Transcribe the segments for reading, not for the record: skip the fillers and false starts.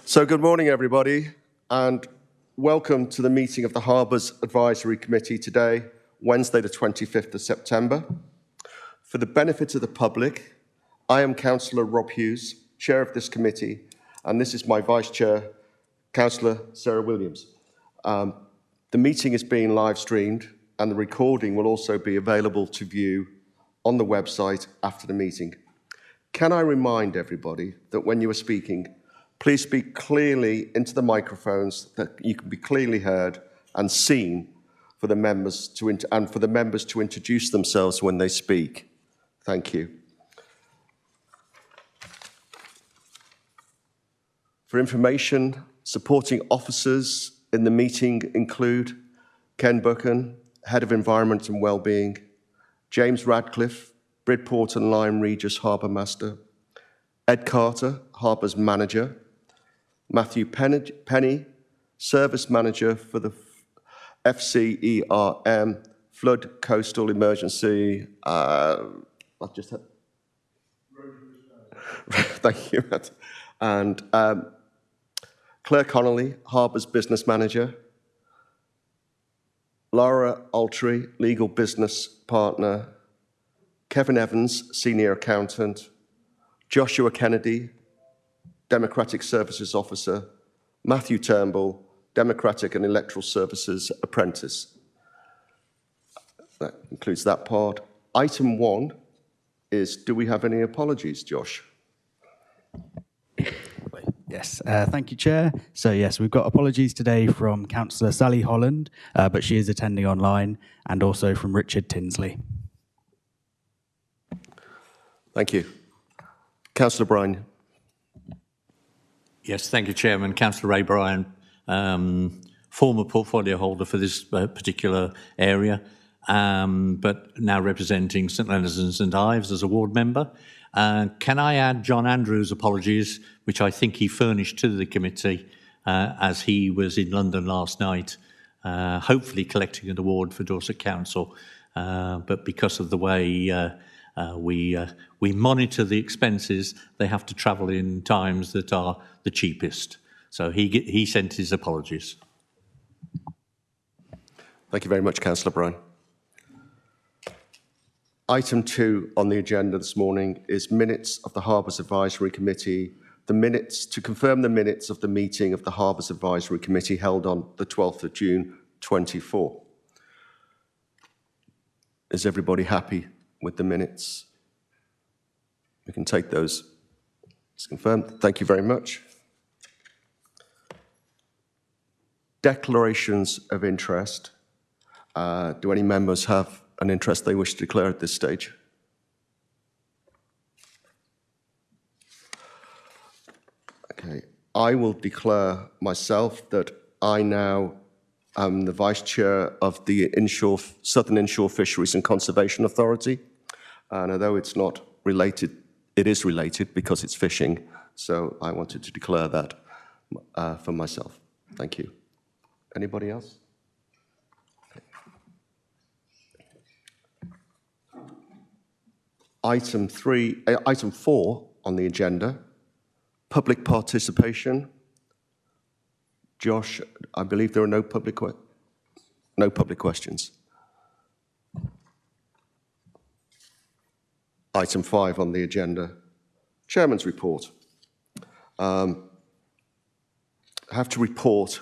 So good morning, everybody, and welcome to the meeting of the Harbours Advisory Committee today, Wednesday, the 25th of September. For the benefit of the public, I am Councillor Rob Hughes, Chair of this committee, and this is my Vice Chair, Councillor Sarah Williams. The meeting is being live streamed, and the recording will also be available to view on the website after the meeting. Can I remind everybody that when you are speaking, please speak clearly into the microphones that you can be clearly heard and seen for the members to introduce themselves when they speak. Thank you. For information, supporting officers in the meeting include Ken Buchan, Head of Environment and Wellbeing, James Radcliffe, Bridport and Lyme Regis Harbour Master, Ed Carter, Harbours Manager, Matthew Penny, Service Manager for the FCERM, Flood Coastal Emergency. I've just had. Thank you, Matt. And Claire Connolly, Harbours Business Manager. Laura Altry, Legal Business Partner. Kevin Evans, Senior Accountant. Joshua Kennedy, Democratic Services Officer, Matthew Turnbull, Democratic and Electoral Services Apprentice. That includes that part. Item 1 is, do we have any apologies, Josh? Yes, thank you, Chair. So yes, we've got apologies today from Councillor Sally Holland, but she is attending online, and also from Richard Tinsley. Thank you. Councillor Bryan. Yes, thank you, Chairman. Councillor Ray Bryan, former portfolio holder for this particular area, but now representing St Leonard's and St Ives as a ward member. Can I add John Andrews' apologies, which I think he furnished to the committee as he was in London last night, hopefully collecting an award for Dorset Council, but because of the way we monitor the expenses, they have to travel in times that are the cheapest. So he sent his apologies. Thank you very much, Councillor Bryan. Item 2 on the agenda this morning is minutes of the Harbours Advisory Committee. The minutes, to confirm the minutes of the meeting of the Harbours Advisory Committee held on the 12th of June 24. Is everybody happy with the minutes? We can take those as confirmed. Thank you very much. Declarations of interest. Do any members have an interest they wish to declare at this stage? Okay, I will declare myself that I now am the Vice Chair of the Southern Inshore Fisheries and Conservation Authority. And although it's not related, it is related because it's fishing. So I wanted to declare that for myself. Thank you. Anybody else? Item 4 on the agenda, public participation. Josh, I believe there are no public questions. Item 5 on the agenda, Chairman's report. I have to report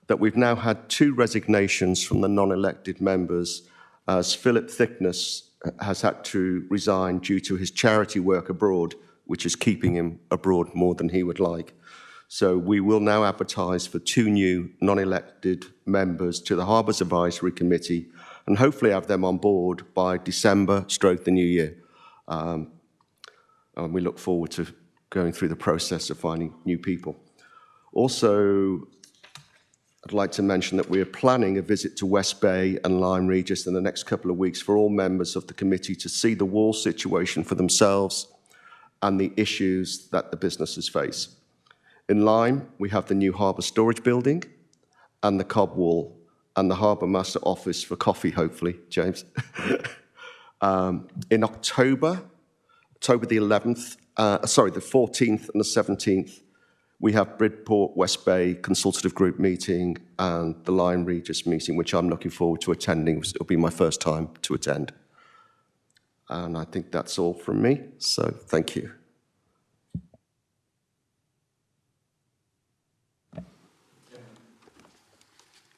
that we've now had 2 resignations from the non-elected members, as Philip Thickness has had to resign due to his charity work abroad, which is keeping him abroad more than he would like. So we will now advertise for 2 new non-elected members to the Harbours Advisory Committee and hopefully have them on board by December/the new year. And we look forward to going through the process of finding new people. Also, I'd like to mention that we are planning a visit to West Bay and Lyme Regis in the next couple of weeks for all members of the committee to see the wall situation for themselves and the issues that the businesses face. In Lyme, we have the new harbour storage building and the cob wall and the harbour master office for coffee, hopefully, James. In October the 14th and the 17th, we have Bridport West Bay Consultative Group meeting and the Lyme Regis meeting, which I'm looking forward to attending. It'll be my first time to attend. And I think that's all from me, so thank you.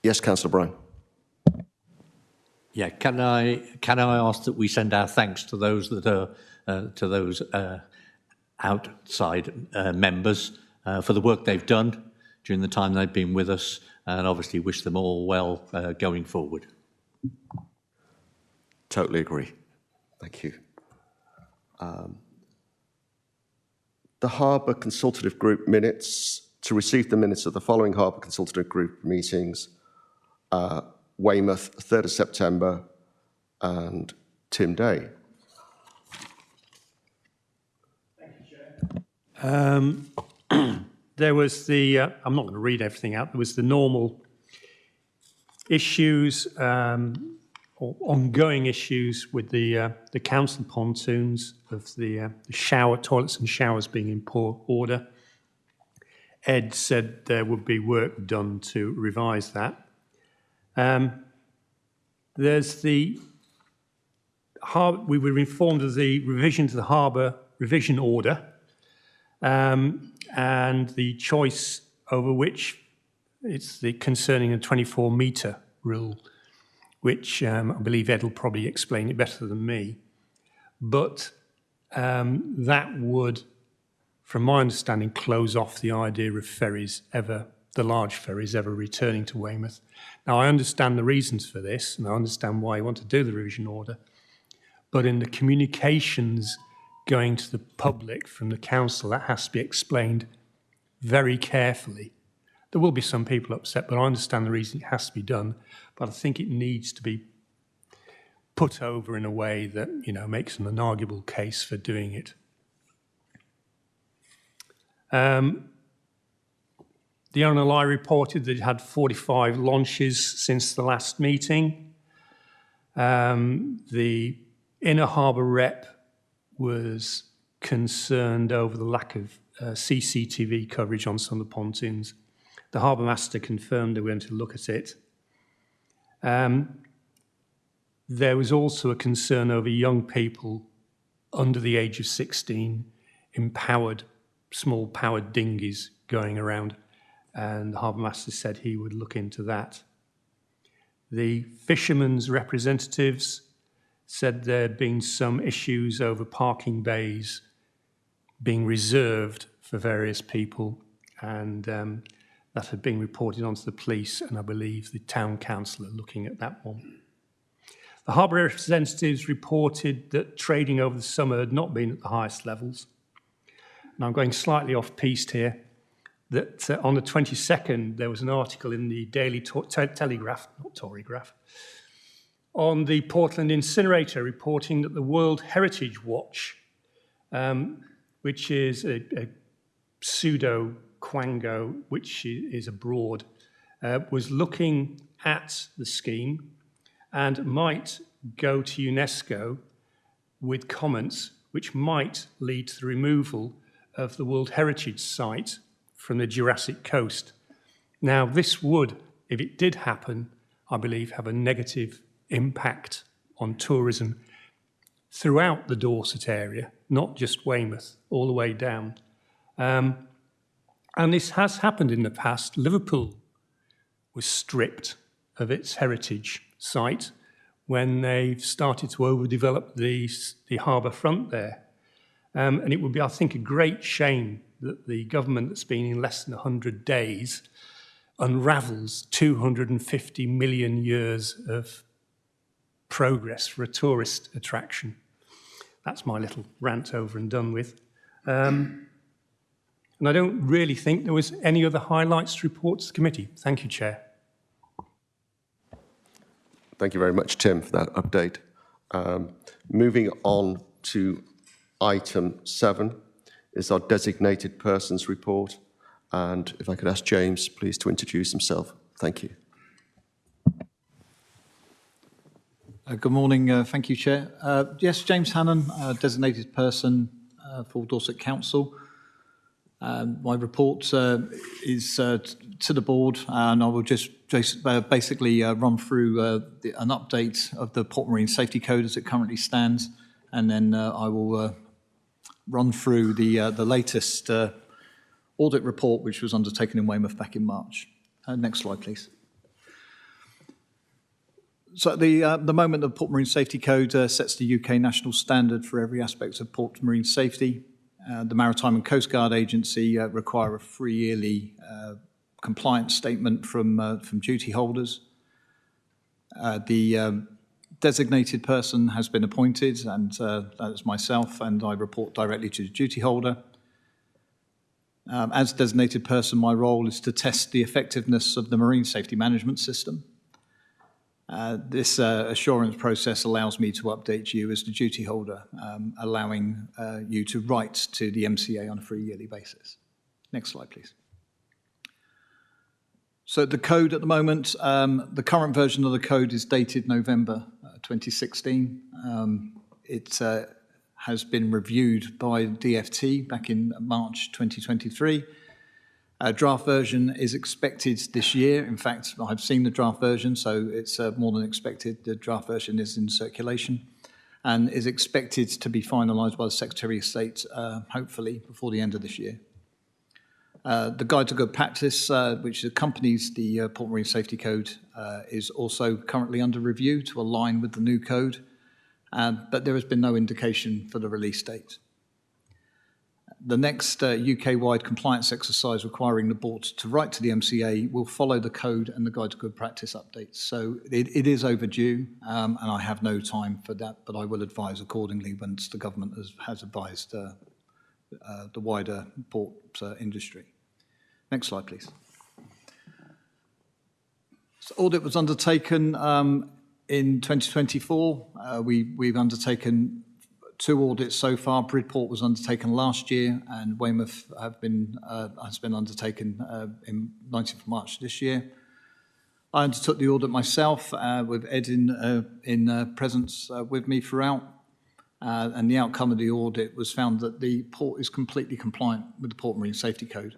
Yes, Councillor Bryan. Yeah, can I ask that we send our thanks to those that are outside members for the work they've done during the time they've been with us, and obviously wish them all well going forward. Totally agree. Thank you. The Harbour Consultative Group minutes. To receive the minutes of the following Harbour Consultative Group meetings: Weymouth, 3rd of September, and Tim Day. Thank you, Chair. There was the, I'm not going to read everything out, there was the normal issues or ongoing issues with the council pontoons of the toilets and showers being in poor order. Ed said there would be work done to revise that. There's we were informed of the revision to the Harbour revision order and the choice over which it's the concerning a 24-metre rule, which I believe Ed will probably explain it better than me. But that would, from my understanding, close off the idea of ferries the large ferries ever returning to Weymouth. Now, I understand the reasons for this, and I understand why you want to do the revision order, but in the communications going to the public from the council, that has to be explained very carefully. There will be some people upset, but I understand the reason it has to be done, but I think it needs to be put over in a way that, you know, makes an inarguable case for doing it. The ONLI reported that it had 45 launches since the last meeting. The Inner Harbour rep was concerned over the lack of CCTV coverage on some of the pontoons. The Harbour Master confirmed they were going to look at it. There was also a concern over young people under the age of 16 in small powered dinghies going around, and the Harbour Master said he would look into that. The fishermen's representatives said there had been some issues over parking bays being reserved for various people, and that had been reported onto the police, and I believe the town council are looking at that one. The Harbour representatives reported that trading over the summer had not been at the highest levels. And I'm going slightly off-piste here, that on the 22nd, there was an article in the Daily Telegraph, not Torygraph, on the Portland incinerator reporting that the World Heritage Watch, which is a pseudo-quango, which is abroad, was looking at the scheme and might go to UNESCO with comments which might lead to the removal of the World Heritage Site from the Jurassic Coast. Now, this would, if it did happen, I believe, have a negative impact on tourism throughout the Dorset area, not just Weymouth, all the way down. And this has happened in the past. Liverpool was stripped of its heritage site when they started to overdevelop the harbour front there. And it would be, I think, a great shame that the government that's been in less than 100 days unravels 250 million years of progress for a tourist attraction. That's my little rant over and done with. And I don't really think there was any other highlights to report to the committee. Thank you, Chair. Thank you very much, Tim, for that update. Moving on to item 7 is our designated persons report. And if I could ask James, please, to introduce himself. Thank you. Good morning. Thank you, Chair. Yes, James Hannon, designated person for Dorset Council. My report is to the board, and I will just basically run through an update of the Port Marine Safety Code as it currently stands, and then I will run through the latest audit report, which was undertaken in Weymouth back in March. Next slide, please. So at the moment, the Port Marine Safety Code sets the UK national standard for every aspect of port marine safety. The Maritime and Coast Guard Agency require a 3-yearly compliance statement from duty holders. The designated person has been appointed, and that is myself, and I report directly to the duty holder. As designated person, my role is to test the effectiveness of the marine safety management system. This assurance process allows me to update you as the duty holder, allowing you to write to the MCA on a 3-yearly basis. Next slide, please. So the code at the moment, the current version of the code is dated November 2016. It has been reviewed by DFT back in March 2023. Draft version is expected this year. In fact, I've seen the draft version, so it's more than expected. The draft version is in circulation and is expected to be finalised by the Secretary of State, hopefully, before the end of this year. The Guide to Good Practice, which accompanies the Port Marine Safety Code, is also currently under review to align with the new code, but there has been no indication for the release date. The next UK-wide compliance exercise requiring the board to write to the MCA will follow the code and the Guide to Good Practice updates. So it is overdue, and I have no time for that, but I will advise accordingly once the government has advised the wider port industry. Next slide, please. So audit was undertaken in 2024. We've undertaken 2 audits so far. Bridport was undertaken last year, and Weymouth has been undertaken in 19th of March this year. I undertook the audit myself with Ed in presence with me throughout, and the outcome of the audit was found that the port is completely compliant with the Port Marine Safety Code.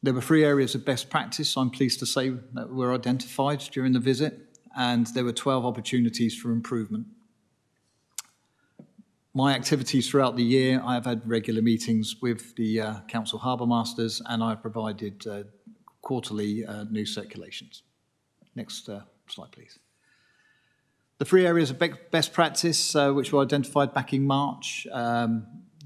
There were 3 areas of best practice, I'm pleased to say, that were identified during the visit, and there were 12 opportunities for improvement. My activities throughout the year, I have had regular meetings with the Council Harbour Masters, and I've provided quarterly news circulations. Next slide, please. The 3 areas of best practice, which were identified back in March,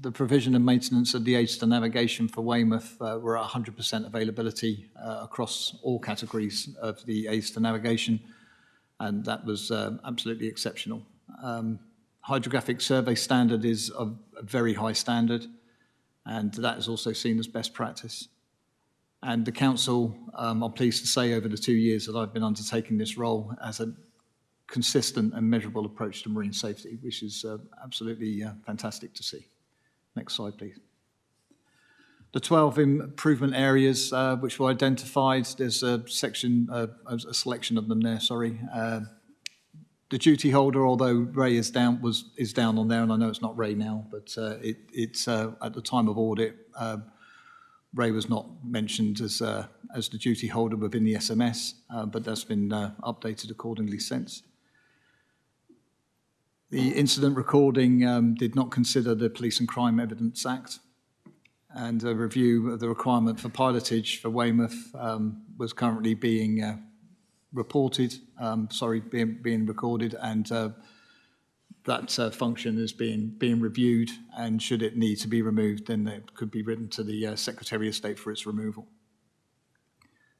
the provision and maintenance of the aids to navigation for Weymouth were at 100% availability across all categories of the aids to navigation, and that was absolutely exceptional. Hydrographic survey standard is a very high standard, and that is also seen as best practice. And the council, I'm pleased to say, over the 2 years that I've been undertaking this role, has a consistent and measurable approach to marine safety, which is absolutely fantastic to see. Next slide, please. The 12 improvement areas which were identified, there's a selection of them there, sorry. The duty holder, although Ray is down on there, and I know it's not Ray now, but it's at the time of audit, Ray was not mentioned as the duty holder within the SMS, but that's been updated accordingly since. The incident recording did not consider the Police and Crime Evidence Act, and a review of the requirement for pilotage for Weymouth was currently being recorded, and that function is being reviewed, and should it need to be removed, then it could be written to the Secretary of State for its removal.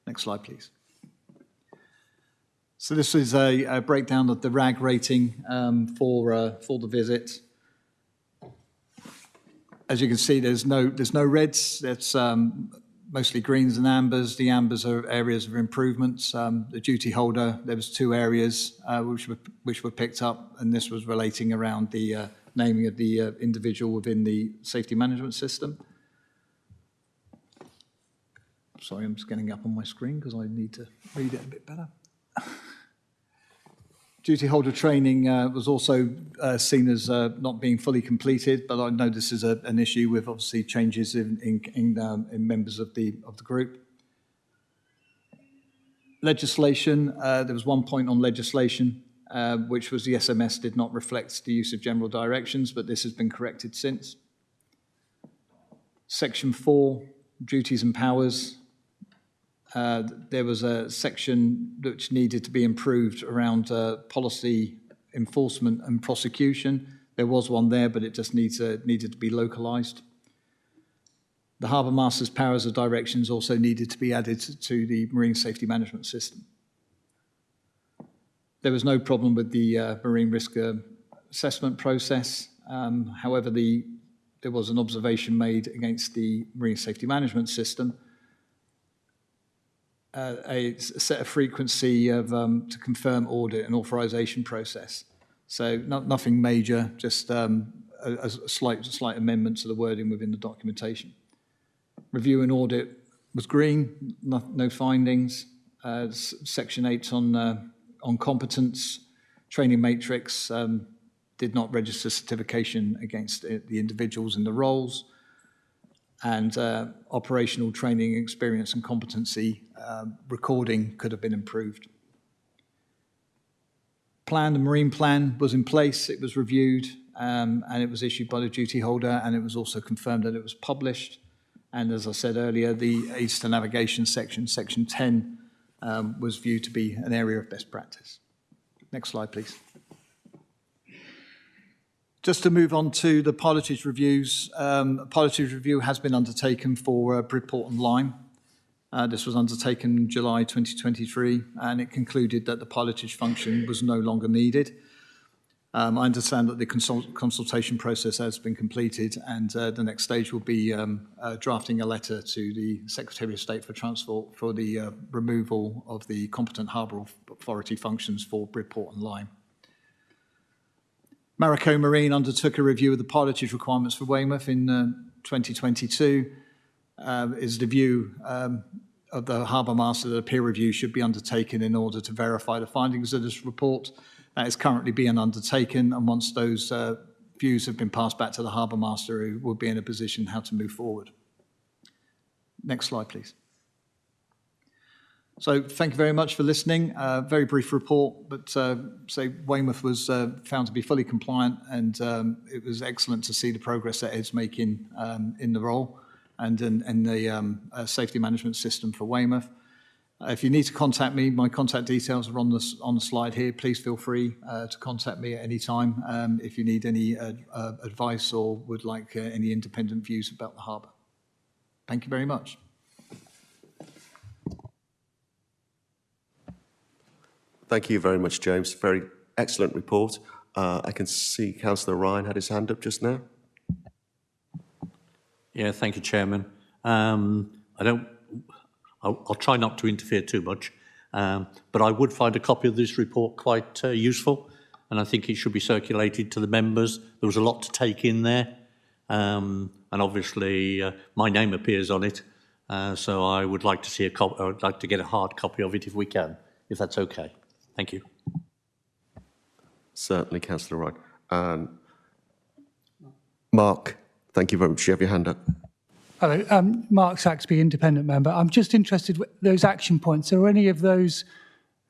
Next slide, please. So this is a breakdown of the RAG rating for the visit. As you can see, there's no reds. It's mostly greens and ambers. The ambers are areas of improvements. The duty holder, there was 2 areas which were picked up, and this was relating around the naming of the individual within the safety management system. Sorry, I'm just getting up on my screen because I need to read it a bit better. Duty holder training was also seen as not being fully completed, but I know this is an issue with obviously changes in members of the group. Legislation, there was one point on legislation, which was the SMS did not reflect the use of general directions, but this has been corrected since. Section 4, duties and powers. There was a section which needed to be improved around policy enforcement and prosecution. There was one there, but it just needed to be localised. The Harbour Master's powers of directions also needed to be added to the marine safety management system. There was no problem with the marine risk assessment process. However, there was an observation made against the marine safety management system, a set of frequency of to confirm audit and authorisation process. So nothing major, just a slight amendment to the wording within the documentation. Review and audit was green, no findings. Section 8 on competence, training matrix did not register certification against the individuals in the roles, and operational training experience and competency recording could have been improved. The marine plan was in place, it was reviewed, and it was issued by the duty holder, and it was also confirmed that it was published. And as I said earlier, the aids to navigation section, section 10, was viewed to be an area of best practice. Next slide, please. Just to move on to the pilotage reviews, a pilotage review has been undertaken for Bridport and Lyme. This was undertaken in July 2023, and it concluded that the pilotage function was no longer needed. I understand that the consultation process has been completed, and the next stage will be drafting a letter to the Secretary of State for Transport for the removal of the competent harbour authority functions for Bridport and Lyme. Marico Marine undertook a review of the pilotage requirements for Weymouth in 2022. Is the view of the Harbour Master that a peer review should be undertaken in order to verify the findings of this report. That is currently being undertaken, and once those views have been passed back to the Harbour Master, who will be in a position how to move forward. Next slide, please. So thank you very much for listening. Very brief report, but Weymouth was found to be fully compliant, and it was excellent to see the progress that Ed's making in the role and in the safety management system for Weymouth. If you need to contact me, my contact details are on the slide here. Please feel free to contact me at any time if you need any advice or would like any independent views about the harbour. Thank you very much. Thank you very much, James. Very excellent report. I can see Councillor Ryan had his hand up just now. Yeah, thank you, Chairman. I'll try not to interfere too much, but I would find a copy of this report quite useful, and I think it should be circulated to the members. There was a lot to take in there, and obviously my name appears on it, so I would like to see a copy. I would like to get a hard copy of it if we can, if that's okay. Thank you. Certainly, Councillor Ryan. And Mark, thank you very much. You have your hand up. Hello, Mark Saxby, independent member. I'm just interested in those action points. Are there any of those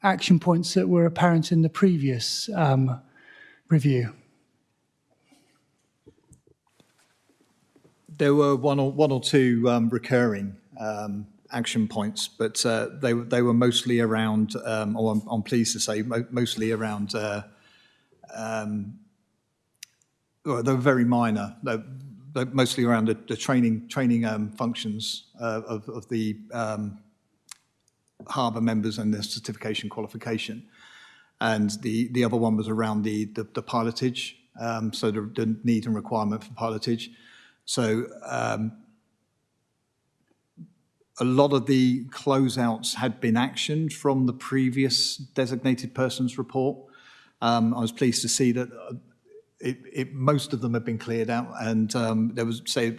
action points that were apparent in the previous review? There were one or two recurring action points, but they were mostly around, or I'm pleased to say, mostly around, well, they were very minor. They're mostly around the training functions of the harbour members and their certification qualification. And the other one was around the pilotage, so the need and requirement for pilotage. So a lot of the closeouts had been actioned from the previous designated persons report. I was pleased to see that most of them have been cleared out, and there was, say,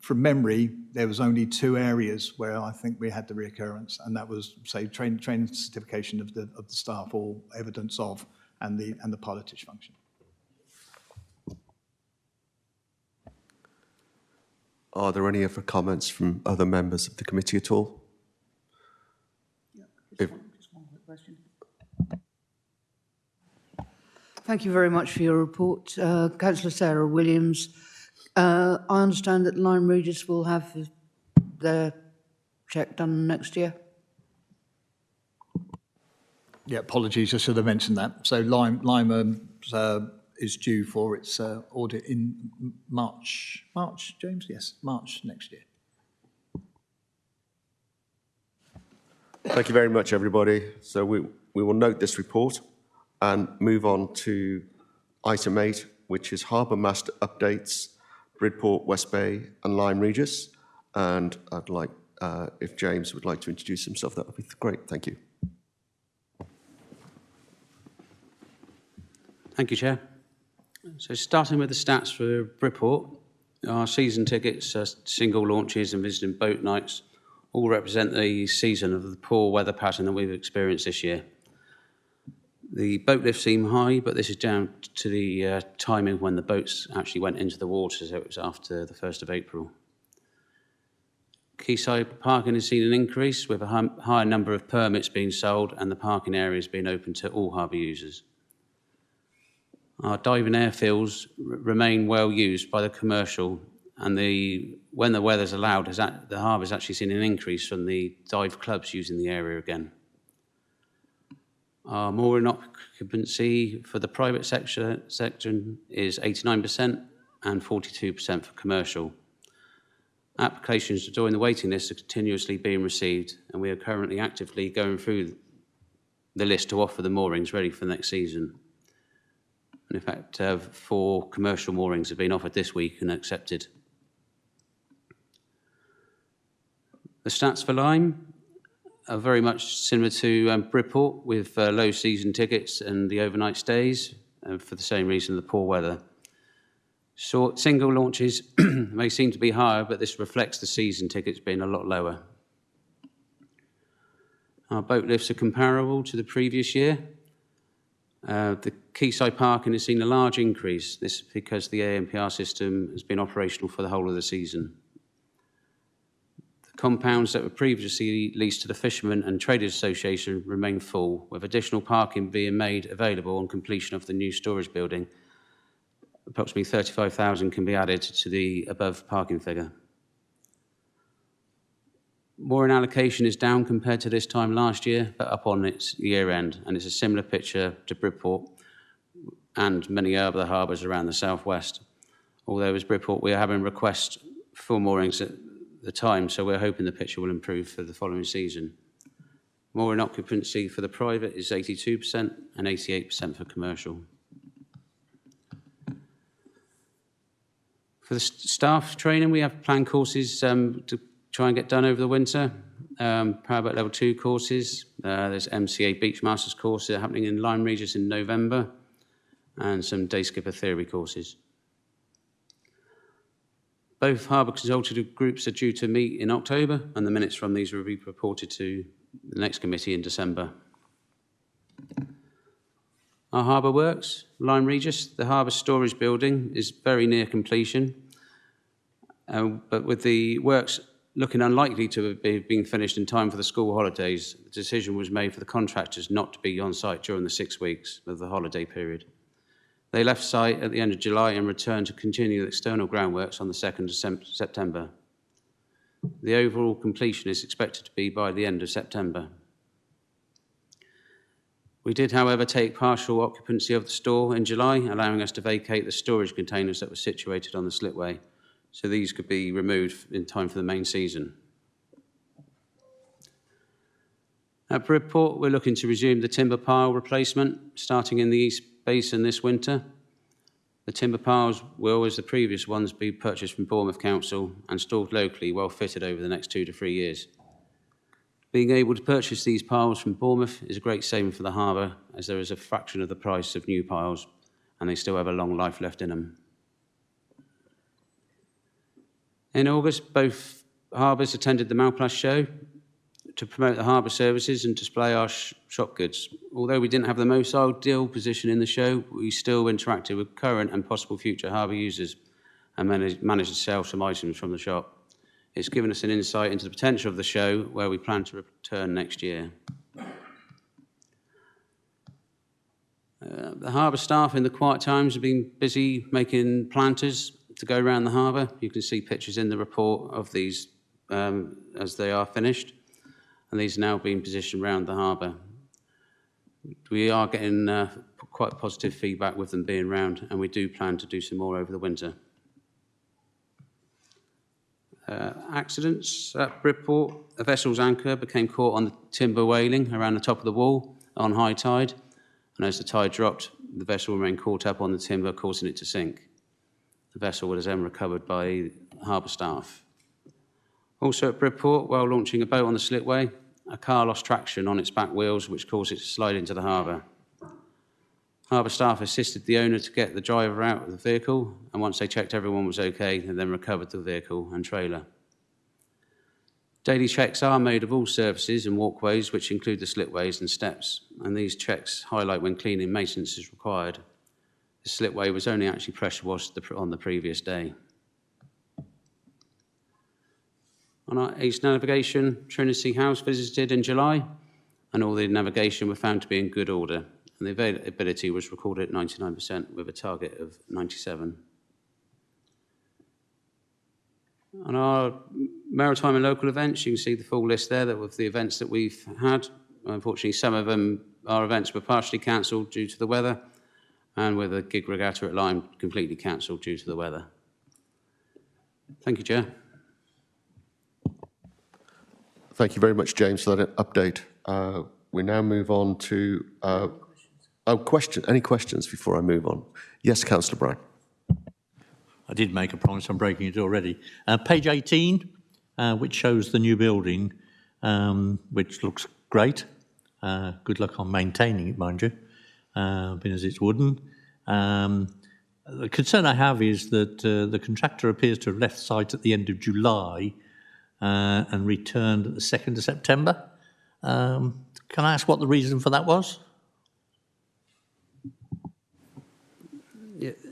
from memory, there was only 2 areas where I think we had the reoccurrence, and that was, say, training certification of the staff or evidence of, and the pilotage function. Are there any other comments from other members of the committee at all? Just one quick question. Thank you very much for your report. Councillor Sarah Williams, I understand that Lyme Regis will have their check done next year. Yeah, apologies, I should have mentioned that. So Lyme is due for its audit in March. March, James? Yes, March next year. Thank you very much, everybody. So we will note this report and move on to item 8, which is Harbour Master updates, Bridport, West Bay and Lyme Regis. And I'd like, if James would like to introduce himself, that would be great. Thank you. Thank you, Chair. So starting with the stats for Bridport, our season tickets, single launches and visiting boat nights all represent the season of the poor weather pattern that we've experienced this year. The boat lifts seem high, but this is down to the timing when the boats actually went into the water, so it was after the 1st of April. Quayside parking has seen an increase with a higher number of permits being sold and the parking areas being open to all harbour users. Our diving airfields remain well used by the commercial, and when the weather's allowed, the harbour's actually seen an increase from the dive clubs using the area again. Our mooring occupancy for the private section is 89% and 42% for commercial. Applications to join the waiting list are continuously being received, and we are currently actively going through the list to offer the moorings ready for next season. And in fact, 4 commercial moorings have been offered this week and accepted. The stats for Lyme are very much similar to Bridport, with low season tickets and the overnight stays, for the same reason, the poor weather. So single launches may seem to be higher, but this reflects the season tickets being a lot lower. Our boat lifts are comparable to the previous year. The quayside parking has seen a large increase. This is because the ANPR system has been operational for the whole of the season. The compounds that were previously leased to the Fishermen and Traders Association remain full, with additional parking being made available on completion of the new storage building. Approximately 35,000 can be added to the above parking figure. Mooring allocation is down compared to this time last year, but up on its year end, and it's a similar picture to Bridport and many other harbours around the southwest. Although as Bridport, we are having requests for moorings at the time, so we're hoping the picture will improve for the following season. Mooring occupancy for the private is 82% and 88% for commercial. For the staff training, we have planned courses to try and get done over the winter. Powerboat Level 2 courses. There's MCA Beachmasters course happening in Lyme Regis in November, and some day skipper theory courses. Both harbour consultative groups are due to meet in October, and the minutes from these will be reported to the next committee in December. Our harbour works, Lyme Regis, the harbour storage building is very near completion, but with the works looking unlikely to have been finished in time for the school holidays, the decision was made for the contractors not to be on site during the 6 weeks of the holiday period. They left site at the end of July and returned to continue the external groundworks on the 2nd of September. The overall completion is expected to be by the end of September. We did, however, take partial occupancy of the store in July, allowing us to vacate the storage containers that were situated on the slipway, so these could be removed in time for the main season. At Bridport, we're looking to resume the timber pile replacement, starting in the East Basin this winter. The timber piles will, as the previous ones, be purchased from Bournemouth Council and stored locally, well fitted over the next 2 to 3 years. Being able to purchase these piles from Bournemouth is a great saving for the harbour, as there is a fraction of the price of new piles, and they still have a long life left in them. In August, both Harbours attended the Malplus show to promote the harbour services and display our shop goods. Although we didn't have the most ideal position in the show, we still interacted with current and possible future harbour users and managed to sell some items from the shop. It's given us an insight into the potential of the show, where we plan to return next year. The harbour staff in the quiet times have been busy making planters to go around the harbour. You can see pictures in the report of these as they are finished, and these are now being positioned around the harbour. We are getting quite positive feedback with them being round, and we do plan to do some more over the winter. Accidents at Bridport. A vessel's anchor became caught on the timber railing around the top of the wall on high tide, and as the tide dropped, the vessel remained caught up on the timber, causing it to sink. The vessel was then recovered by harbour staff. Also at Bridport, while launching a boat on the slipway, a car lost traction on its back wheels, which caused it to slide into the harbour. Harbour staff assisted the owner to get the driver out of the vehicle, and once they checked everyone was okay, they then recovered the vehicle and trailer. Daily checks are made of all surfaces and walkways, which include the slipways and steps, and these checks highlight when cleaning maintenance is required. The slipway was only actually pressure washed on the previous day. On our east navigation, Trinity House visited in July, and all the navigation were found to be in good order, and the availability was recorded at 99% with a target of 97%. On our maritime and local events, you can see the full list there of the events that we've had. Unfortunately, some of our events were partially cancelled due to the weather, and with a gig regatta at Lyme completely cancelled due to the weather. Thank you, Chair. Thank you very much, James, for that update. We now move on to any questions before I move on? Yes, Councillor Brown. I did make a promise, I'm breaking it already. Page 18, which shows the new building, which looks great. Good luck on maintaining it, mind you, being as it's wooden. The concern I have is that the contractor appears to have left site at the end of July and returned at the 2nd of September. Can I ask what the reason for that was?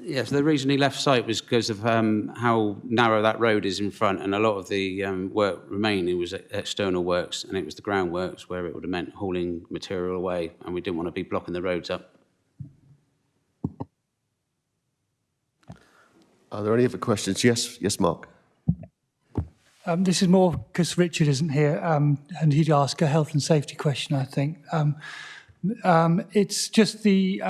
Yes, the reason he left site was because of how narrow that road is in front, and a lot of the work remaining was external works, and it was the groundworks where it would have meant hauling material away, and we didn't want to be blocking the roads up. Are there any other questions? Yes, Mark. This is more because Richard isn't here, and he'd ask a health and safety question, I think. It's just the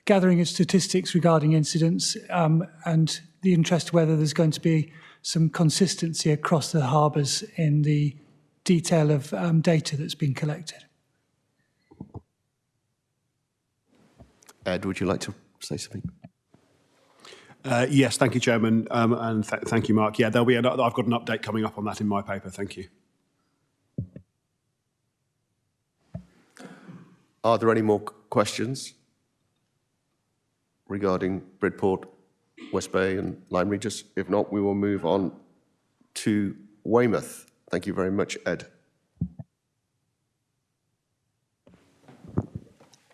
gathering of statistics regarding incidents and the interest whether there's going to be some consistency across the harbours in the detail of data that's been collected. Ed, would you like to say something? Yes, thank you, Chairman, and thank you, Mark. Yeah, I've got an update coming up on that in my paper. Thank you. Are there any more questions regarding Bridport, West Bay and Lyme Regis? If not, we will move on to Weymouth. Thank you very much, Ed.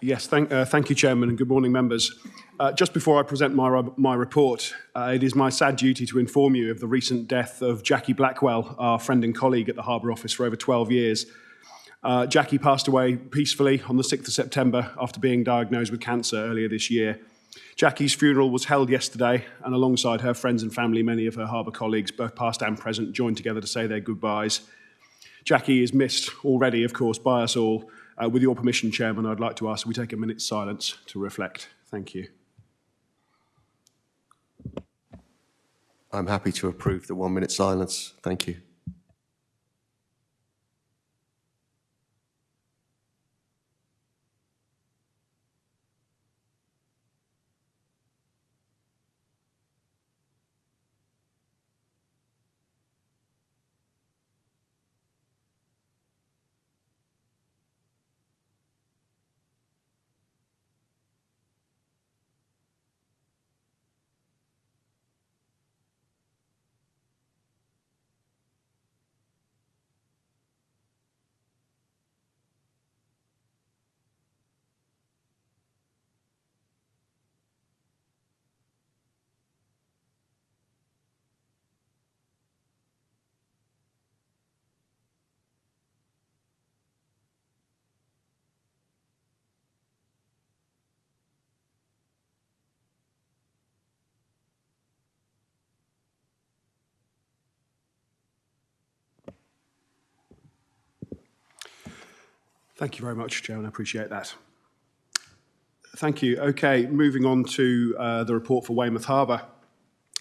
Yes, thank you, Chairman, and good morning, members. Just before I present my report, it is my sad duty to inform you of the recent death of Jackie Blackwell, our friend and colleague at the Harbour Office for over 12 years. Jackie passed away peacefully on the 6th of September after being diagnosed with cancer earlier this year. Jackie's funeral was held yesterday, and alongside her friends and family, many of her Harbour colleagues, both past and present, joined together to say their goodbyes. Jackie is missed already, of course, by us all. With your permission, Chairman, I'd like to ask we take a minute's silence to reflect. Thank you. I'm happy to approve the 1 minute silence. Thank you. Thank you very much, Chairman. I appreciate that. Thank you. Okay, moving on to the report for Weymouth Harbour,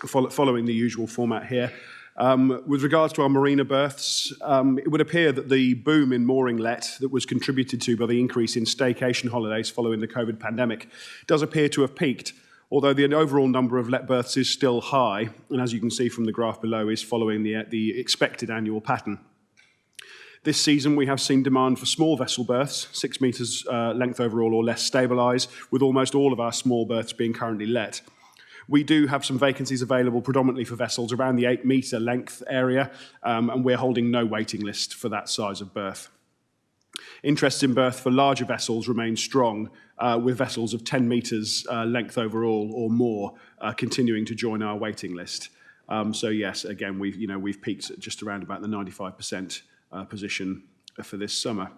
following the usual format here. With regards to our marina berths, it would appear that the boom in mooring let that was contributed to by the increase in staycation holidays following the COVID pandemic does appear to have peaked, although the overall number of let berths is still high, and as you can see from the graph below, is following the expected annual pattern. This season, we have seen demand for small vessel berths, 6 metres length overall or less, stabilise, with almost all of our small berths being currently let. We do have some vacancies available predominantly for vessels around the 8 metre length area, and we're holding no waiting list for that size of berth. Interest in berth for larger vessels remains strong, with vessels of 10 metres length overall or more continuing to join our waiting list. So yes, again, we've peaked at just around about the 95% position for this summer.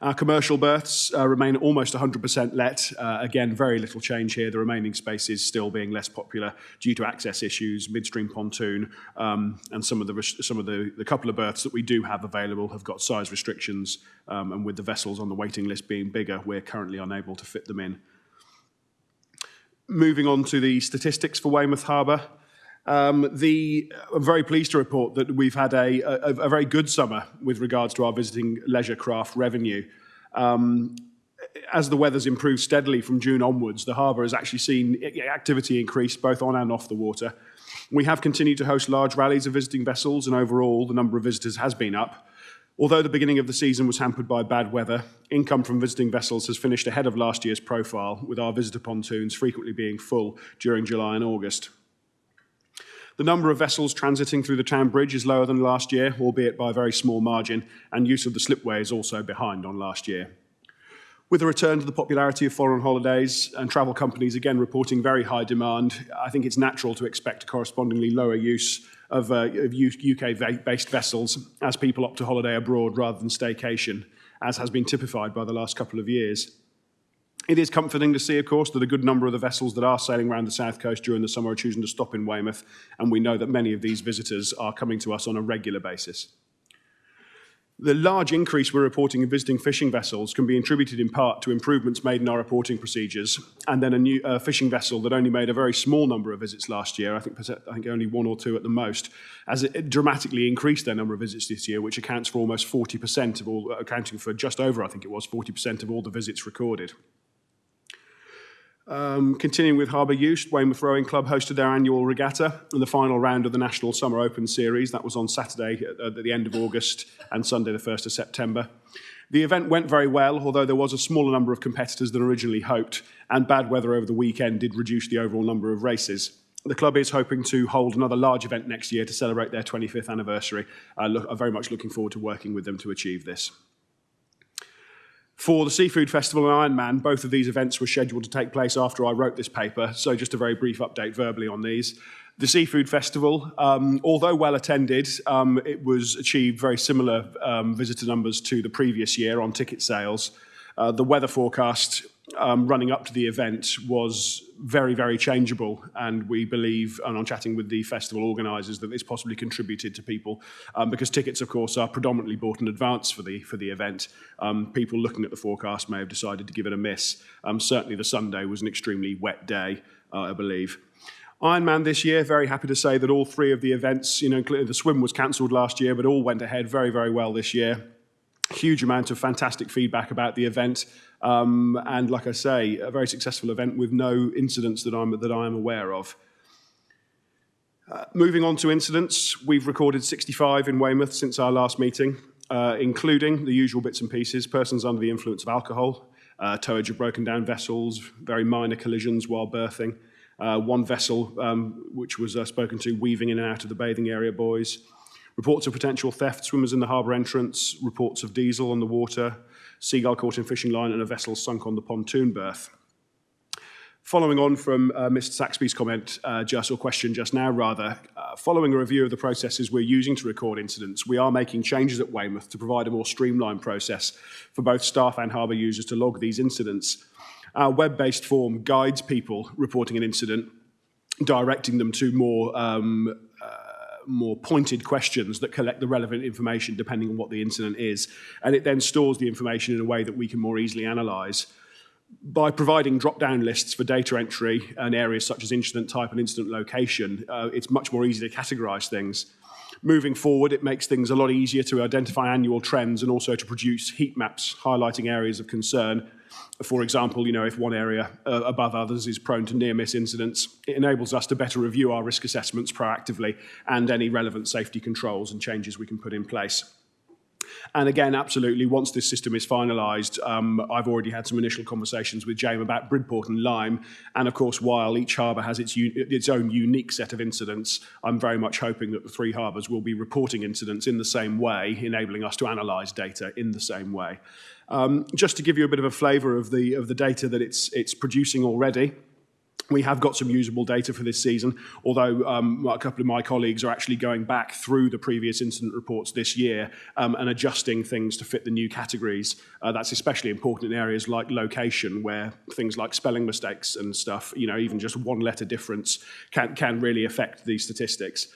Our commercial berths remain almost 100% let. Again, very little change here. The remaining spaces still being less popular due to access issues, midstream pontoon, and some of the couple of berths that we do have available have got size restrictions, and with the vessels on the waiting list being bigger, we're currently unable to fit them in. Moving on to the statistics for Weymouth Harbour. I'm very pleased to report that we've had a very good summer with regards to our visiting leisure craft revenue. As the weather's improved steadily from June onwards, the harbour has actually seen activity increase both on and off the water. We have continued to host large rallies of visiting vessels, and overall the number of visitors has been up. Although the beginning of the season was hampered by bad weather, income from visiting vessels has finished ahead of last year's profile, with our visitor pontoons frequently being full during July and August. The number of vessels transiting through the town bridge is lower than last year, albeit by a very small margin, and use of the slipway is also behind on last year. With a return to the popularity of foreign holidays and travel companies again reporting very high demand, I think it's natural to expect a correspondingly lower use of UK-based vessels as people opt to holiday abroad rather than staycation, as has been typified by the last couple of years. It is comforting to see, of course, that a good number of the vessels that are sailing around the south coast during the summer are choosing to stop in Weymouth, and we know that many of these visitors are coming to us on a regular basis. The large increase we're reporting in visiting fishing vessels can be attributed in part to improvements made in our reporting procedures, and then a new fishing vessel that only made a very small number of visits last year, I think only 1 or 2 at the most, as it dramatically increased their number of visits this year, which accounts for almost 40% of all, accounting for just over, I think it was, 40% of all the visits recorded. Continuing with harbour use, Weymouth Rowing Club hosted their annual regatta and the final round of the National Summer Open Series. That was on Saturday at the end of August and Sunday the 1st of September. The event went very well, although there was a smaller number of competitors than originally hoped, and bad weather over the weekend did reduce the overall number of races. The club is hoping to hold another large event next year to celebrate their 25th anniversary. I'm very much looking forward to working with them to achieve this. For the Seafood Festival and Ironman, both of these events were scheduled to take place after I wrote this paper, so just a very brief update verbally on these. The Seafood Festival, although well attended, it was achieved very similar visitor numbers to the previous year on ticket sales. The weather forecast running up to the event was very, very changeable, and we believe, and I'm chatting with the festival organisers, that this possibly contributed to people, because tickets, of course, are predominantly bought in advance for the event. People looking at the forecast may have decided to give it a miss. Certainly the Sunday was an extremely wet day, I believe. Ironman this year, very happy to say that all 3 of the events, the swim was cancelled last year, but all went ahead very, very well this year. Huge amount of fantastic feedback about the event, and like I say, a very successful event with no incidents that I am aware of. Moving on to incidents, we've recorded 65 in Weymouth since our last meeting, including the usual bits and pieces: persons under the influence of alcohol, towage of broken down vessels, very minor collisions while berthing, 1 vessel which was spoken to weaving in and out of the bathing area buoys, reports of potential theft, swimmers in the harbour entrance, reports of diesel on the water, seagull caught in fishing line, and a vessel sunk on the pontoon berth. Following on from Mr. Saxby's comment question just now, following a review of the processes we're using to record incidents, we are making changes at Weymouth to provide a more streamlined process for both staff and harbour users to log these incidents. Our web-based form guides people reporting an incident, directing them to more more pointed questions that collect the relevant information depending on what the incident is, and it then stores the information in a way that we can more easily analyse. By providing drop-down lists for data entry and areas such as incident type and incident location, it's much more easy to categorise things. Moving forward, it makes things a lot easier to identify annual trends and also to produce heat maps highlighting areas of concern. For example, if one area above others is prone to near-miss incidents, it enables us to better review our risk assessments proactively and any relevant safety controls and changes we can put in place. And again, absolutely, once this system is finalised, I've already had some initial conversations with James about Bridport and Lyme. And of course, while each harbour has its own unique set of incidents, I'm very much hoping that the 3 harbours will be reporting incidents in the same way, enabling us to analyse data in the same way. Just to give you a bit of a flavour of the data that it's producing already, we have got some usable data for this season, although a couple of my colleagues are actually going back through the previous incident reports this year and adjusting things to fit the new categories. That's especially important in areas like location, where things like spelling mistakes and stuff, even just one letter difference can really affect these statistics.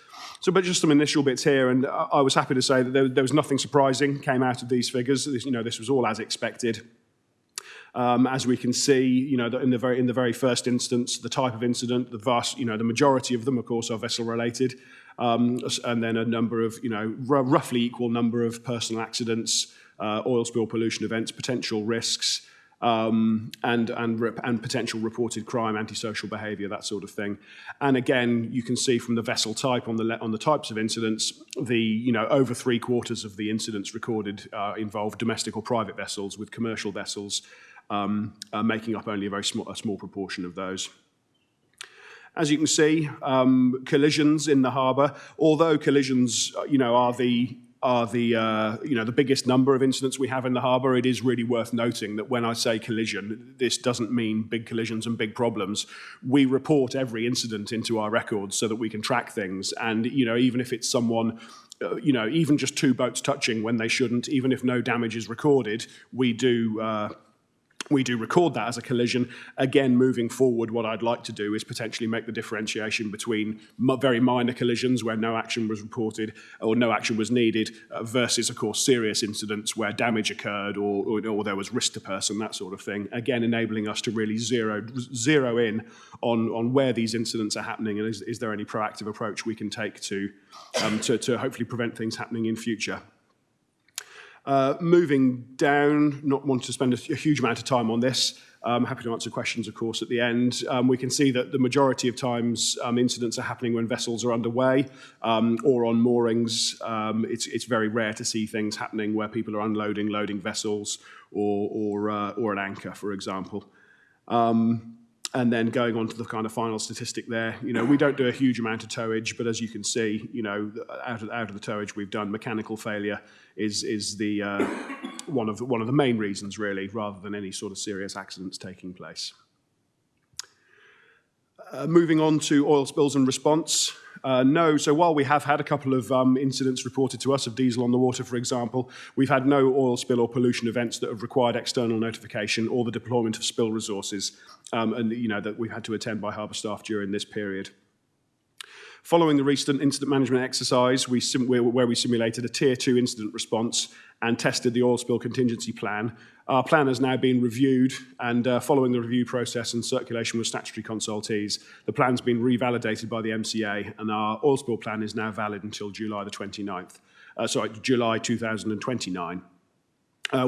But just some initial bits here, and I was happy to say that there was nothing surprising came out of these figures. This was all as expected. As we can see, in the very first instance, the type of incident, the majority of them, of course, are vessel-related, and then a number of, roughly equal number of personal accidents, oil spill pollution events, potential risks, and potential reported crime, antisocial behaviour, that sort of thing. And again, you can see from the vessel type on the types of incidents, over 3/4 of the incidents recorded involved domestic or private vessels, with commercial vessels making up only a small proportion of those. As you can see, collisions in the harbour, although collisions, are the biggest number of incidents we have in the harbour, it is really worth noting that when I say collision, this doesn't mean big collisions and big problems. We report every incident into our records so that we can track things, and even if it's someone, even just 2 boats touching when they shouldn't, even if no damage is recorded, we do record that as a collision. Again, moving forward, what I'd like to do is potentially make the differentiation between very minor collisions where no action was reported or no action was needed versus, of course, serious incidents where damage occurred or there was risk to person, that sort of thing. Again, enabling us to really zero in on where these incidents are happening and is there any proactive approach we can take to hopefully prevent things happening in future. Moving down, not wanting to spend a huge amount of time on this. I'm happy to answer questions, of course, at the end. We can see that the majority of times incidents are happening when vessels are underway or on moorings. It's very rare to see things happening where people are unloading, loading vessels or an anchor, for example. And then going on to the kind of final statistic there, we don't do a huge amount of towage, but as you can see, out of the towage we've done, mechanical failure is the one of the main reasons, really, rather than any sort of serious accidents taking place. Moving on to oil spills and response. So while we have had a couple of incidents reported to us of diesel on the water, for example, we've had no oil spill or pollution events that have required external notification or the deployment of spill resources, that we've had to attend by harbour staff during this period. Following the recent incident management exercise, where we simulated a Tier 2 incident response and tested the oil spill contingency plan, our plan has now been reviewed, and following the review process and circulation with statutory consultees, the plan's been revalidated by the MCA, and our oil spill plan is now valid until July 2029.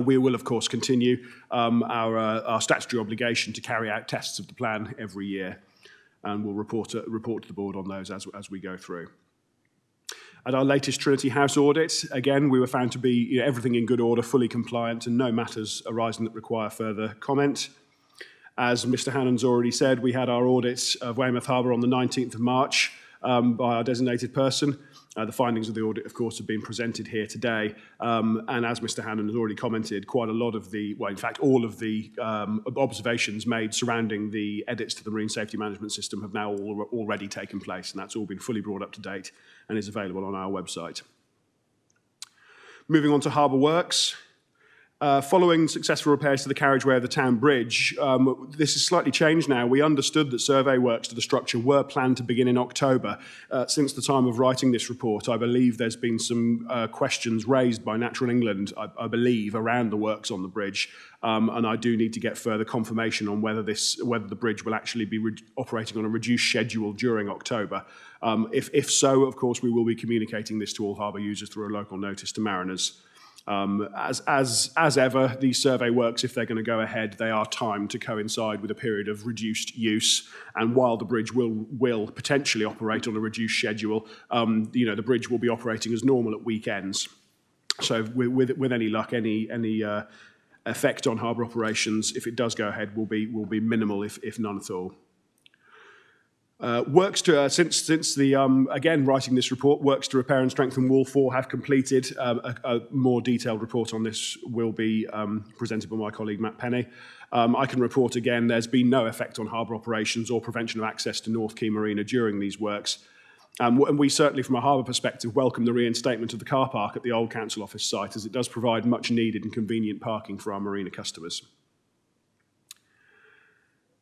We will, of course, continue our statutory obligation to carry out tests of the plan every year, and we'll report to the board on those as we go through. At our latest Trinity House audit, again, we were found to be everything in good order, fully compliant, and no matters arising that require further comment. As Mr. Hannon's already said, we had our audit of Weymouth Harbour on the 19th of March by our designated person. The findings of the audit, of course, have been presented here today. And as Mr. Hannon has already commented, quite a lot of all of the observations made surrounding the edits to the marine safety management system have now already taken place, and that's all been fully brought up to date and is available on our website. Moving on to Harbour Works. Following successful repairs to the carriageway of the town bridge, this is slightly changed now. We understood that survey works to the structure were planned to begin in October. Since the time of writing this report, I believe there's been some questions raised by Natural England, I believe, around the works on the bridge. And I do need to get further confirmation on whether the bridge will actually be operating on a reduced schedule during October. If so, of course, we will be communicating this to all harbour users through a local notice to mariners. As ever, these survey works, if they're going to go ahead, they are timed to coincide with a period of reduced use. And while the bridge will potentially operate on a reduced schedule, the bridge will be operating as normal at weekends. So with any luck, any effect on harbour operations, if it does go ahead, will be minimal, if none at all. Since again writing this report, works to repair and strengthen Wall 4 have completed. A more detailed report on this will be presented by my colleague Matt Penny. I can report again there's been no effect on harbour operations or prevention of access to North Quay Marina during these works. And we certainly, from a harbour perspective, welcome the reinstatement of the car park at the old council office site, as it does provide much needed and convenient parking for our marina customers.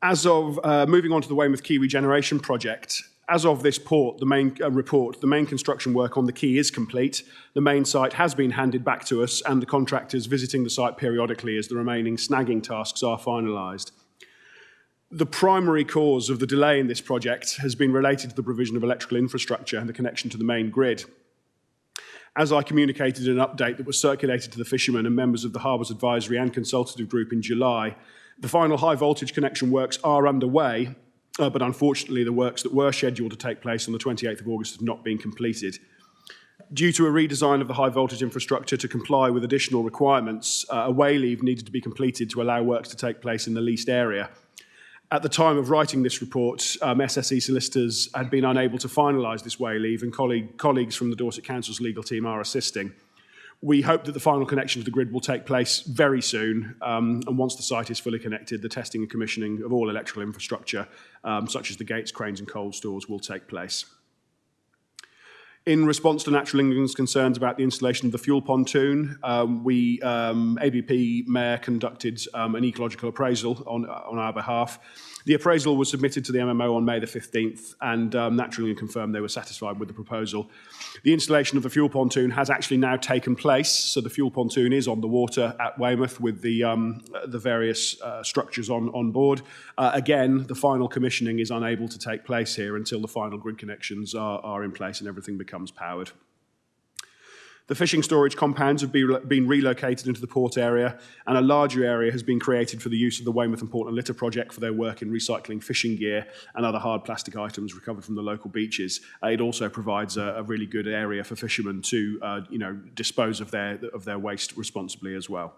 As of moving on to the Weymouth Quay regeneration project, as of this the main construction work on the quay is complete. The main site has been handed back to us, and the contractors visiting the site periodically as the remaining snagging tasks are finalised. The primary cause of the delay in this project has been related to the provision of electrical infrastructure and the connection to the main grid. As I communicated in an update that was circulated to the fishermen and members of the Harbours Advisory and Consultative Group in July, the final high voltage connection works are underway, but unfortunately the works that were scheduled to take place on the 28th of August have not been completed. Due to a redesign of the high voltage infrastructure to comply with additional requirements, a way leave needed to be completed to allow works to take place in the leased area. At the time of writing this report, SSE solicitors had been unable to finalise this way leave, and colleagues from the Dorset Council's legal team are assisting. We hope that the final connection to the grid will take place very soon, and once the site is fully connected, the testing and commissioning of all electrical infrastructure, such as the gates, cranes and coal stores, will take place. In response to Natural England's concerns about the installation of the fuel pontoon, ABP Mayor conducted an ecological appraisal on our behalf. The appraisal was submitted to the MMO on May the 15th, and Natural England confirmed they were satisfied with the proposal. The installation of the fuel pontoon has actually now taken place, so the fuel pontoon is on the water at Weymouth with the various structures on board. Again, the final commissioning is unable to take place here until the final grid connections are in place and everything becomes powered. The fishing storage compounds have been relocated into the port area, and a larger area has been created for the use of the Weymouth and Portland Litter project for their work in recycling fishing gear and other hard plastic items recovered from the local beaches. It also provides a really good area for fishermen to dispose of their waste responsibly as well.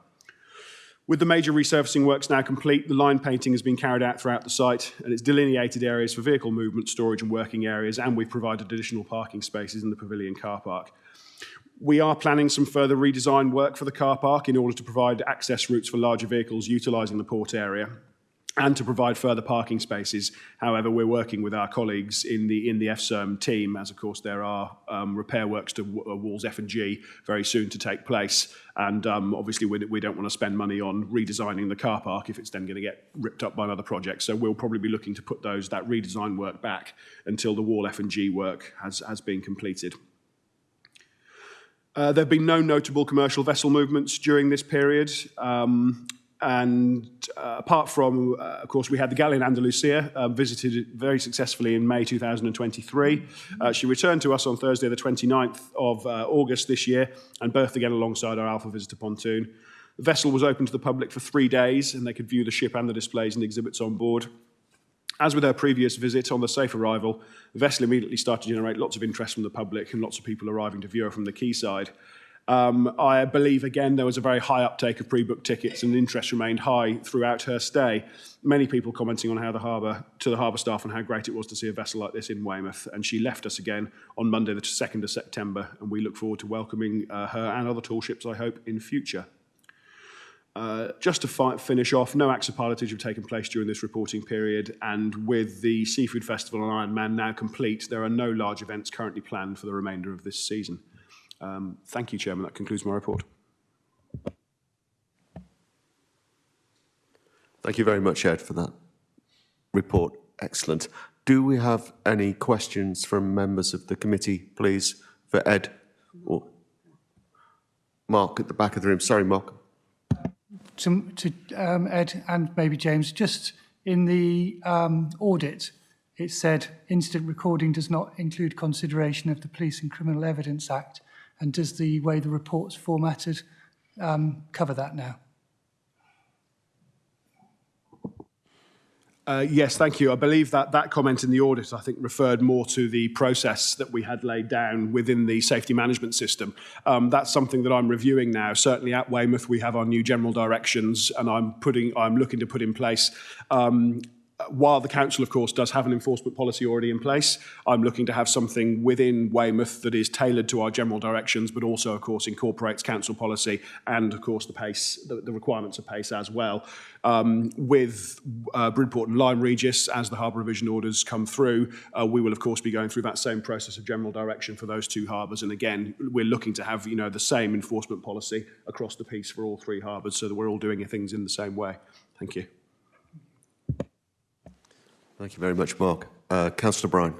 With the major resurfacing works now complete, the line painting has been carried out throughout the site, and it's delineated areas for vehicle movement, storage and working areas, and we've provided additional parking spaces in the pavilion car park. We are planning some further redesign work for the car park in order to provide access routes for larger vehicles utilising the port area and to provide further parking spaces. However, we're working with our colleagues in the FSERM team, as of course there are repair works to walls F and G very soon to take place. And obviously we don't want to spend money on redesigning the car park if it's then going to get ripped up by another project. So we'll probably be looking to put that redesign work back until the wall F and G work has been completed. There have been no notable commercial vessel movements during this period. Apart from, of course, we had the Galleon Andalusia visited very successfully in May 2023. She returned to us on Thursday, the 29th of August this year, and berthed again alongside our Alpha Visitor pontoon. The vessel was open to the public for 3 days, and they could view the ship and the displays and exhibits on board. As with our previous visit, on the safe arrival, the vessel immediately started to generate lots of interest from the public and lots of people arriving to view her from the quayside. I believe, again, there was a very high uptake of pre-booked tickets and interest remained high throughout her stay. Many people commenting on how the harbour staff and how great it was to see a vessel like this in Weymouth. And she left us again on Monday, the 2nd of September, and we look forward to welcoming her and other tall ships, I hope, in future. Just to finish off, no acts of pilotage have taken place during this reporting period, and with the Seafood Festival and Ironman now complete, there are no large events currently planned for the remainder of this season. Thank you, Chairman. That concludes my report. Thank you very much, Ed, for that report. Excellent. Do we have any questions from members of the committee, please, for Ed? Or Mark at the back of the room. Sorry, Mark. To Ed and maybe James, just in the audit, it said incident recording does not include consideration of the Police and Criminal Evidence Act. And does the way the report's formatted cover that now? Yes, thank you. I believe that comment in the audit, I think, referred more to the process that we had laid down within the safety management system. That's something that I'm reviewing now. Certainly at Weymouth, we have our new general directions, and I'm looking to put in place. While the council, of course, does have an enforcement policy already in place, I'm looking to have something within Weymouth that is tailored to our general directions, but also, of course, incorporates council policy and, of course, the pace, the requirements of pace as well. With Bridport and Lyme Regis, as the harbour revision orders come through, we will, of course, be going through that same process of general direction for those two harbours. And again, we're looking to have, the same enforcement policy across the piece for all three harbours, so that we're all doing things in the same way. Thank you. Thank you very much, Mark. Councillor Bryan.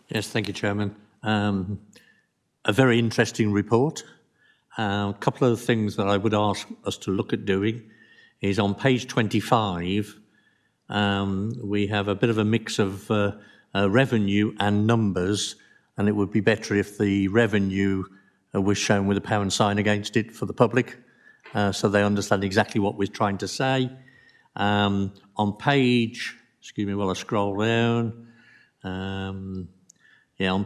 Yes, thank you, Chairman. A very interesting report. A couple of things that I would ask us to look at doing is on page 25, we have a bit of a mix of revenue and numbers, and it would be better if the revenue was shown with a pound sign against it for the public, so they understand exactly what we're trying to say. On page, excuse me while I scroll down, on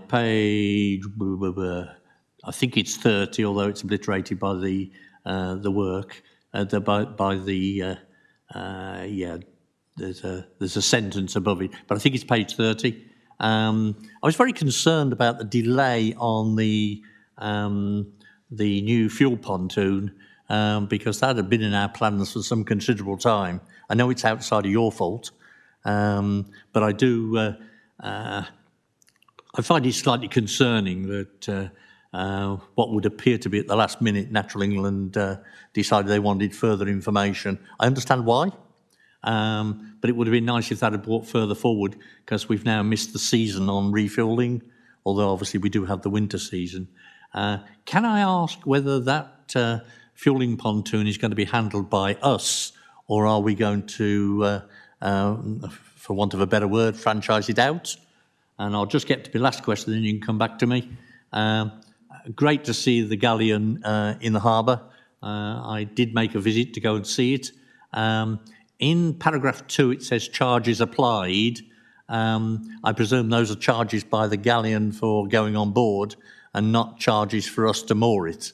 page, I think it's 30, although it's obliterated by the work, there's a sentence above it, but I think it's page 30. I was very concerned about the delay on the new fuel pontoon, because that had been in our plans for some considerable time. I know it's outside of your fault, but I do. I find it slightly concerning that what would appear to be at the last minute, Natural England decided they wanted further information. I understand why, but it would have been nice if that had brought further forward, because we've now missed the season on refuelling, although obviously we do have the winter season. Can I ask whether that fueling pontoon is going to be handled by us, or are we going to, for want of a better word, franchise it out? And I'll just get to my last question, then you can come back to me. Great to see the galleon in the harbour. I did make a visit to go and see it. In paragraph 2, it says charges applied. I presume those are charges by the galleon for going on board and not charges for us to moor it.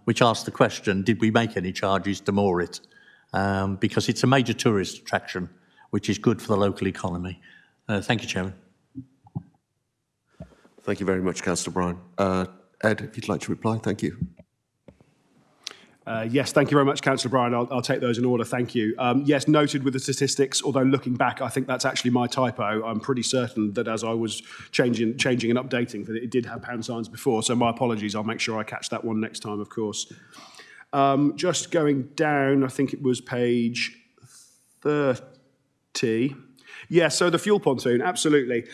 Which asks the question, did we make any charges to moor it? Because it's a major tourist attraction, which is good for the local economy. Thank you, Chairman. Thank you very much, Councillor Bryan. Ed, if you'd like to reply, thank you. Yes, thank you very much, Councillor Bryan. I'll take those in order, thank you. Yes, noted with the statistics, although looking back, I think that's actually my typo. I'm pretty certain that as I was changing and updating, that it did have pound signs before, so my apologies. I'll make sure I catch that one next time, of course. Just going down, I think it was page 30. Yeah, so the fuel pontoon, absolutely.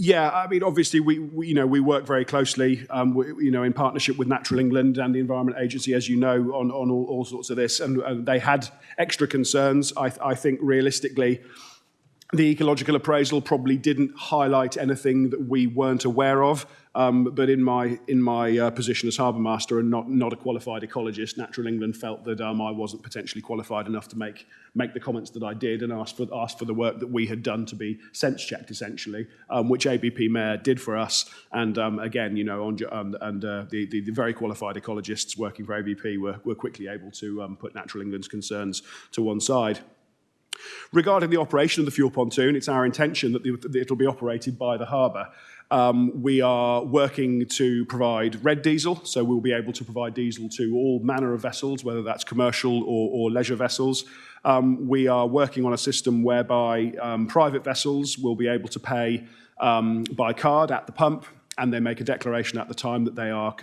Yeah, I mean, obviously, we work very closely, in partnership with Natural England and the Environment Agency, as you know, on all sorts of this, and they had extra concerns. I think realistically, the ecological appraisal probably didn't highlight anything that we weren't aware of. But in my position as harbour master and not a qualified ecologist, Natural England felt that I wasn't potentially qualified enough to make the comments that I did, and asked for the work that we had done to be sense checked essentially, which ABP Mayor did for us. And again, the very qualified ecologists working for ABP were quickly able to put Natural England's concerns to one side. Regarding the operation of the fuel pontoon, it's our intention that it'll be operated by the harbour. We are working to provide red diesel, so we'll be able to provide diesel to all manner of vessels, whether that's commercial or leisure vessels. We are working on a system whereby private vessels will be able to pay by card at the pump, and they make a declaration at the time that they are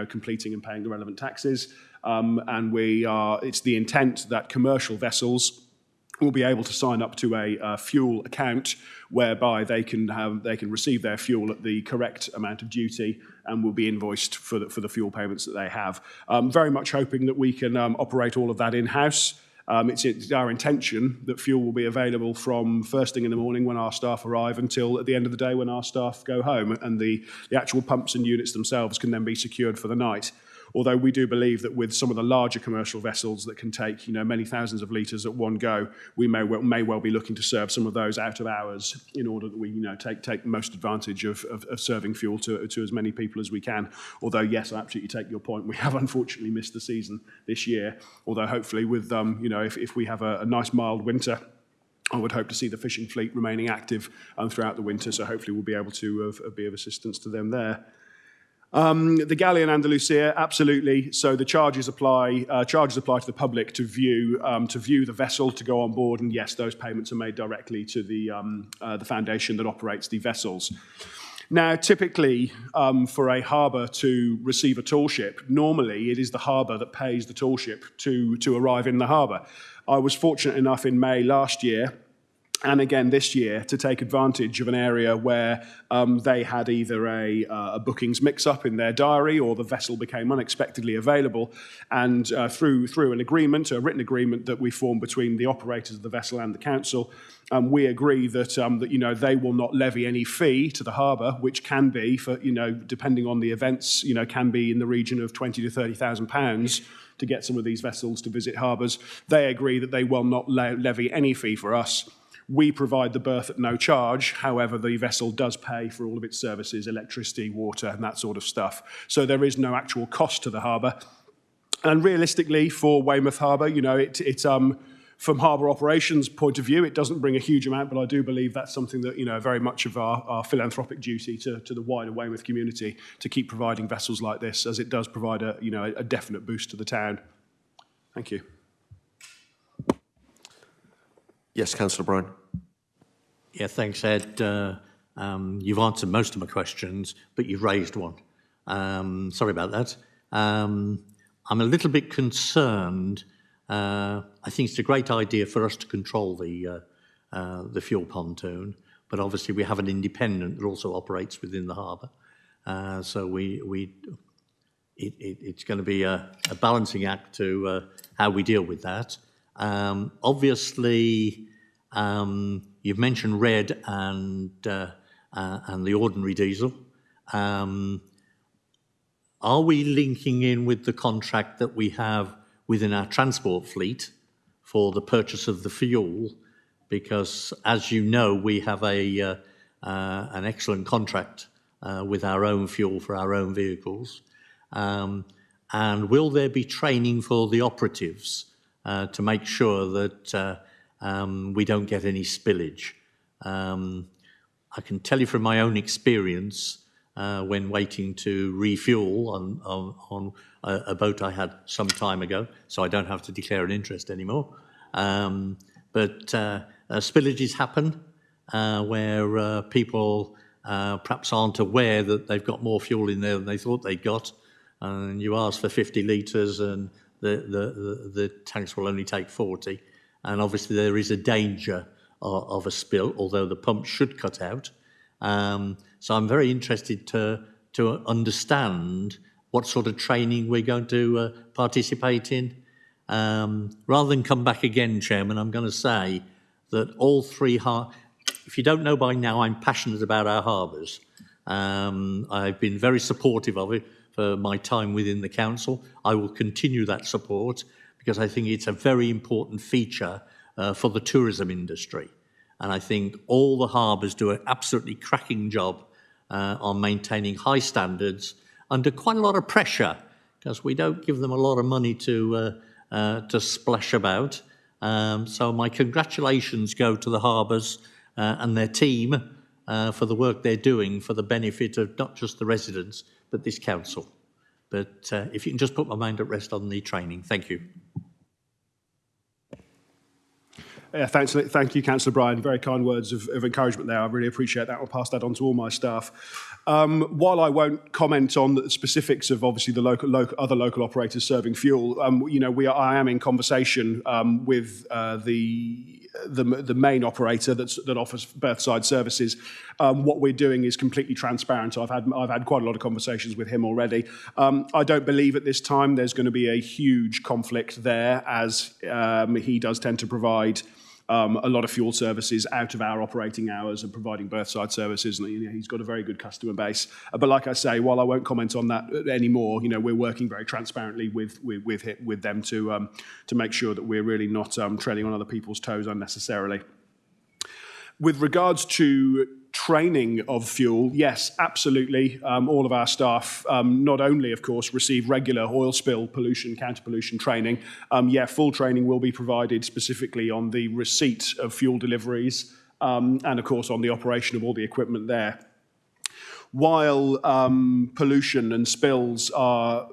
completing and paying the relevant taxes. and it's the intent that commercial vessels will be able to sign up to a fuel account whereby they can receive their fuel at the correct amount of duty and will be invoiced for the fuel payments that they have. Very much hoping that we can operate all of that in-house. It's our intention that fuel will be available from first thing in the morning when our staff arrive until at the end of the day when our staff go home, and the actual pumps and units themselves can then be secured for the night. Although we do believe that with some of the larger commercial vessels that can take many thousands of litres at one go, we may well be looking to serve some of those out of hours in order that we take most advantage of serving fuel to as many people as we can. Although yes, I absolutely take your point. We have unfortunately missed the season this year. Although hopefully with if we have a nice mild winter, I would hope to see the fishing fleet remaining active throughout the winter. So hopefully we'll be able to be of assistance to them there. The Galleon and the Lucia, absolutely. So the charges apply to the public to view the vessel, to go on board, and yes, those payments are made directly to the foundation that operates the vessels. Now, typically, for a harbour to receive a tall ship, normally it is the harbour that pays the tall ship to arrive in the harbour. I was fortunate enough in May last year, and again this year, to take advantage of an area where they had either a bookings mix-up in their diary or the vessel became unexpectedly available. And through a written agreement that we formed between the operators of the vessel and the council, we agree that they will not levy any fee to the harbour, which can be, for depending on the events, can be in the region of £20,000 to £30,000 to get some of these vessels to visit harbours. They agree that they will not levy any fee for us. We provide the berth at no charge. However, the vessel does pay for all of its services, electricity, water, and that sort of stuff. So there is no actual cost to the harbour. And realistically, for Weymouth Harbour, it's from harbour operations point of view, it doesn't bring a huge amount, but I do believe that's something that, very much of our philanthropic duty to the wider Weymouth community to keep providing vessels like this, as it does provide a definite boost to the town. Thank you. Yes, Councillor Bryan. Yeah, thanks, Ed. You've answered most of my questions, but you've raised one. Sorry about that. I'm a little bit concerned. I think it's a great idea for us to control the fuel pontoon, but obviously we have an independent that also operates within the harbour. So it's going to be a balancing act to how we deal with that. Obviously, you've mentioned red and the ordinary diesel. Are we linking in with the contract that we have within our transport fleet for the purchase of the fuel? Because, as you know, we have an excellent contract with our own fuel for our own vehicles. And will there be training for the operatives to make sure that we don't get any spillage? I can tell you from my own experience, when waiting to refuel on a boat I had some time ago, so I don't have to declare an interest anymore. But spillages happen where people perhaps aren't aware that they've got more fuel in there than they thought they got, and you ask for 50 litres and the tanks will only take 40. And obviously there is a danger of a spill, although the pump should cut out. So I'm very interested to understand what sort of training we're going to participate in. Rather than come back again, Chairman, I'm going to say that all three if you don't know by now, I'm passionate about our harbours. I've been very supportive of it for my time within the council. I will continue that support because I think it's a very important feature for the tourism industry. And I think all the harbours do an absolutely cracking job on maintaining high standards under quite a lot of pressure, because we don't give them a lot of money to splash about. So my congratulations go to the harbours and their team for the work they're doing for the benefit of not just the residents, but this council. But if you can just put my mind at rest on the training. Thank you. Thank you, Councillor Bryan. Very kind words of encouragement there. I really appreciate that. I'll pass that on to all my staff. While I won't comment on the specifics of obviously the other local operators serving fuel, I am in conversation with the main operator that offers berthside services. What we're doing is completely transparent. I've had quite a lot of conversations with him already. I don't believe at this time there's going to be a huge conflict there, as he does tend to provide a lot of fuel services out of our operating hours and providing berthside services, and he's got a very good customer base. But like I say, while I won't comment on that anymore, we're working very transparently with them to make sure that we're really not treading on other people's toes unnecessarily. With regards to training of fuel, yes, absolutely. All of our staff not only, of course, receive regular oil spill pollution, counter-pollution training, full training will be provided specifically on the receipt of fuel deliveries and, of course, on the operation of all the equipment there. While pollution and spills are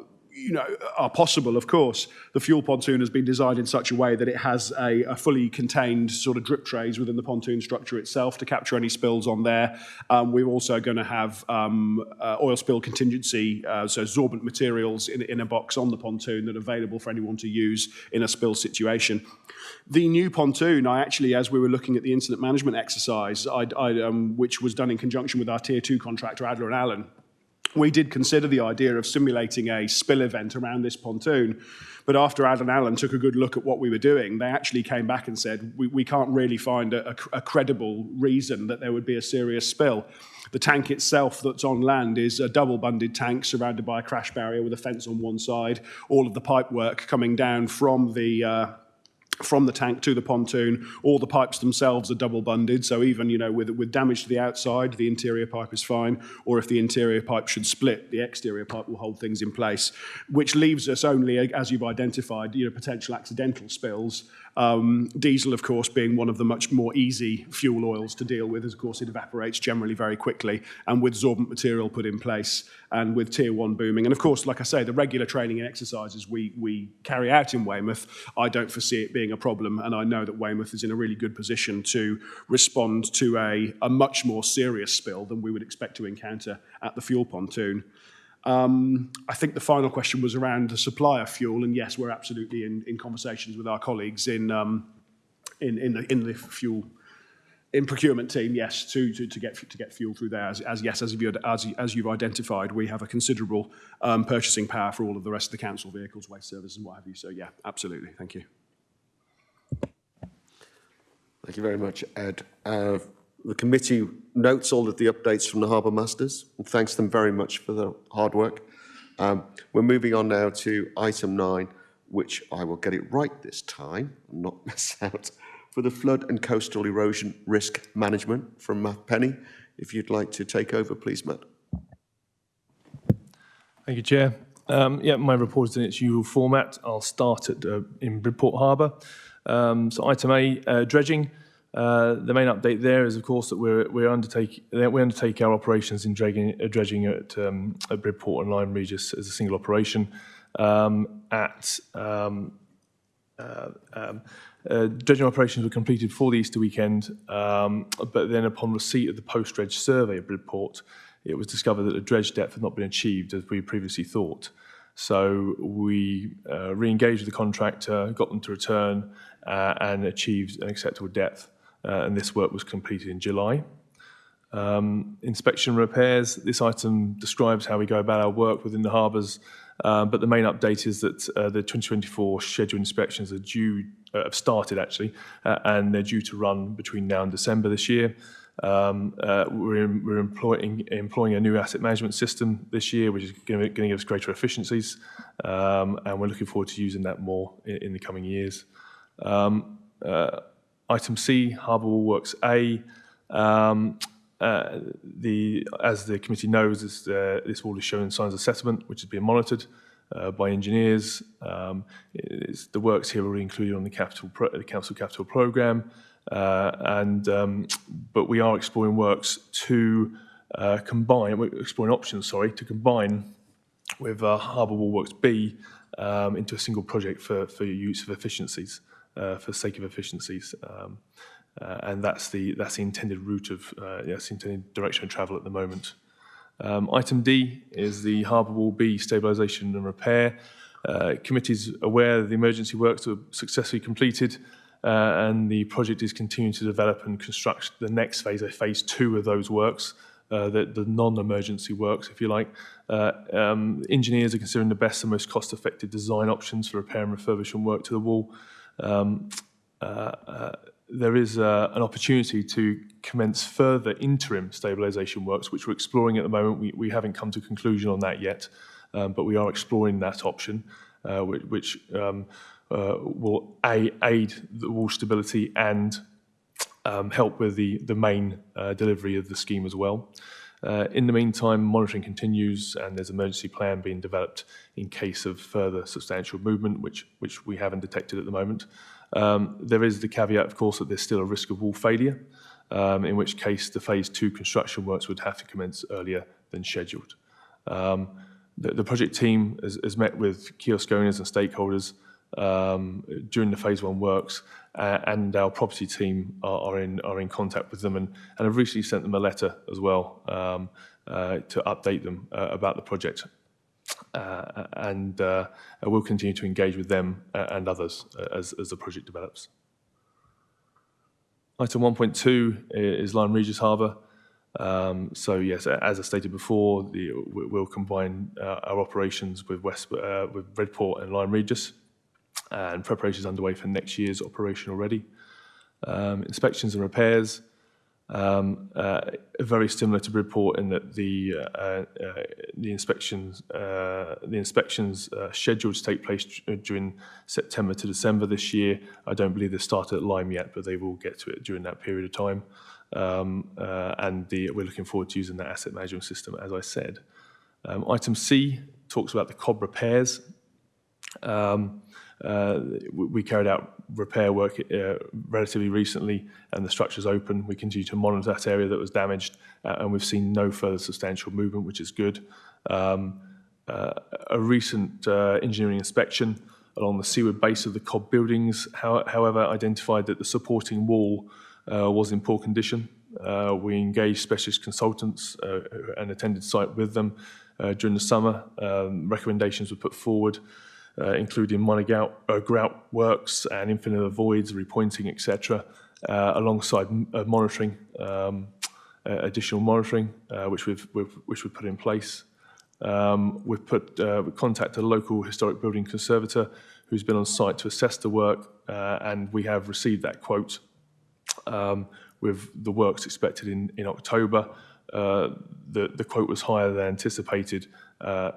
possible, of course, the fuel pontoon has been designed in such a way that it has a fully contained sort of drip trays within the pontoon structure itself to capture any spills on there. We're also going to have oil spill contingency, so sorbent materials in a box on the pontoon that are available for anyone to use in a spill situation. The new pontoon, as we were looking at the incident management exercise, which was done in conjunction with our Tier 2 contractor, Adler and Allen, we did consider the idea of simulating a spill event around this pontoon, but after Adler and Allen took a good look at what we were doing, they actually came back and said, we can't really find a credible reason that there would be a serious spill. The tank itself that's on land is a double-bunded tank surrounded by a crash barrier with a fence on one side, all of the pipe work coming down from the tank to the pontoon. All the pipes themselves are double bunded, so even with damage to the outside, the interior pipe is fine, or if the interior pipe should split, the exterior pipe will hold things in place, which leaves us only, as you've identified, potential accidental spills. Diesel, of course, being one of the much more easy fuel oils to deal with, as of course it evaporates generally very quickly, and with sorbent material put in place, and with Tier 1 booming. And of course, like I say, the regular training and exercises we carry out in Weymouth, I don't foresee it being a problem, and I know that Weymouth is in a really good position to respond to a much more serious spill than we would expect to encounter at the fuel pontoon. I think the final question was around the supply of fuel, and yes, we're absolutely in conversations with our colleagues in the fuel procurement team. Yes, to get fuel through there. As you've identified, we have a considerable purchasing power for all of the rest of the council vehicles, waste services, and what have you. So yeah, absolutely. Thank you. Thank you very much, Ed. The committee notes all of the updates from the Harbour Masters and thanks them very much for their hard work. We're moving on now to item 9, which I will get it right this time and not miss out, for the flood and coastal erosion risk management from Matt Penny. If you'd like to take over, please, Matt. Thank you, Chair. My report is in its usual format. I'll start in Bridport Harbour. So item A, dredging. The main update there is, of course, that we undertake our operations in dredging at Bridport and Lyme Regis as a single operation. Dredging operations were completed for the Easter weekend, but then upon receipt of the post-dredge survey of Bridport, it was discovered that the dredge depth had not been achieved as we previously thought. So we re-engaged with the contractor, got them to return, and achieved an acceptable depth. And this work was completed in July. Inspection repairs. This item describes how we go about our work within the harbours, but the main update is that the 2024 scheduled inspections have started actually, and they're due to run between now and December this year. We're employing a new asset management system this year, which is going to give us greater efficiencies, and we're looking forward to using that more in the coming years. Item C, Harbour Wall Works A. As the committee knows, this wall is showing signs of settlement, which is being monitored by engineers. The works here are included on the council capital programme, but we are exploring works to combine. We're exploring options, to combine with Harbour Wall Works B into a single project for use of efficiencies. for the sake of efficiencies. And that's the intended route of, that's the intended direction of travel at the moment. Item D is the Harbour Wall B stabilisation and repair. Committee's aware that the emergency works were successfully completed, and the project is continuing to develop and construct the next phase, phase 2 of those works, the non-emergency works, if you like. Engineers are considering the best and most cost-effective design options for repair and refurbishment work to the wall. There is an opportunity to commence further interim stabilisation works, which we're exploring at the moment. We haven't come to a conclusion on that yet, but we are exploring that option, which will aid the wall stability and help with the main delivery of the scheme as well. In the meantime, monitoring continues, and there's an emergency plan being developed in case of further substantial movement, which we haven't detected at the moment. There is the caveat, of course, that there's still a risk of wall failure, in which case the phase 2 construction works would have to commence earlier than scheduled. The project team has met with kiosk owners and stakeholders during the phase 1 works, and our property team are in contact with them, and have recently sent them a letter as well to update them about the project. And we'll continue to engage with them and others as the project develops. Item 1.2 is Lyme Regis Harbour. So yes, as I stated before, we'll combine our operations with Redport and Lyme Regis, and preparations underway for next year's operation already. Inspections and repairs. Very similar to Bridport in that the inspections scheduled to take place during September to December this year. I don't believe they've started at Lyme yet, but they will get to it during that period of time. We're looking forward to using that asset management system, as I said. Item C talks about the COB repairs. We carried out repair work relatively recently, and the structure's open. We continue to monitor that area that was damaged, and we've seen no further substantial movement, which is good. A recent engineering inspection along the seaward base of the COB buildings, however, identified that the supporting wall was in poor condition. We engaged specialist consultants and attended site with them during the summer. Recommendations were put forward, including minor grout works and infinite voids, repointing, etc., alongside monitoring, additional monitoring, which we've put in place. We've contacted a local historic building conservator who's been on site to assess the work, and we have received that quote with the works expected in October. The quote was higher than anticipated,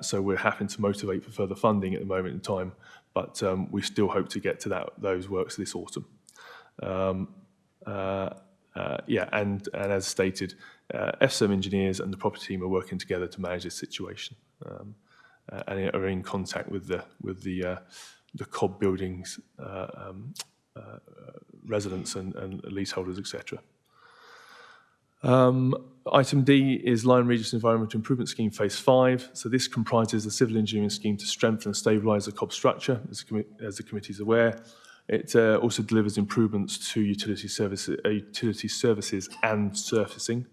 so we're having to motivate for further funding at the moment in time, but we still hope to get to those works this autumn. And as stated, FSM engineers and the property team are working together to manage this situation, and are in contact with the COB buildings residents and leaseholders, etc. Item D is Lyme Regis Environmental Improvement Scheme Phase 5. So this comprises a civil engineering scheme to strengthen and stabilise the COB structure, as the committee is aware. It also delivers improvements to utility services and surfacing.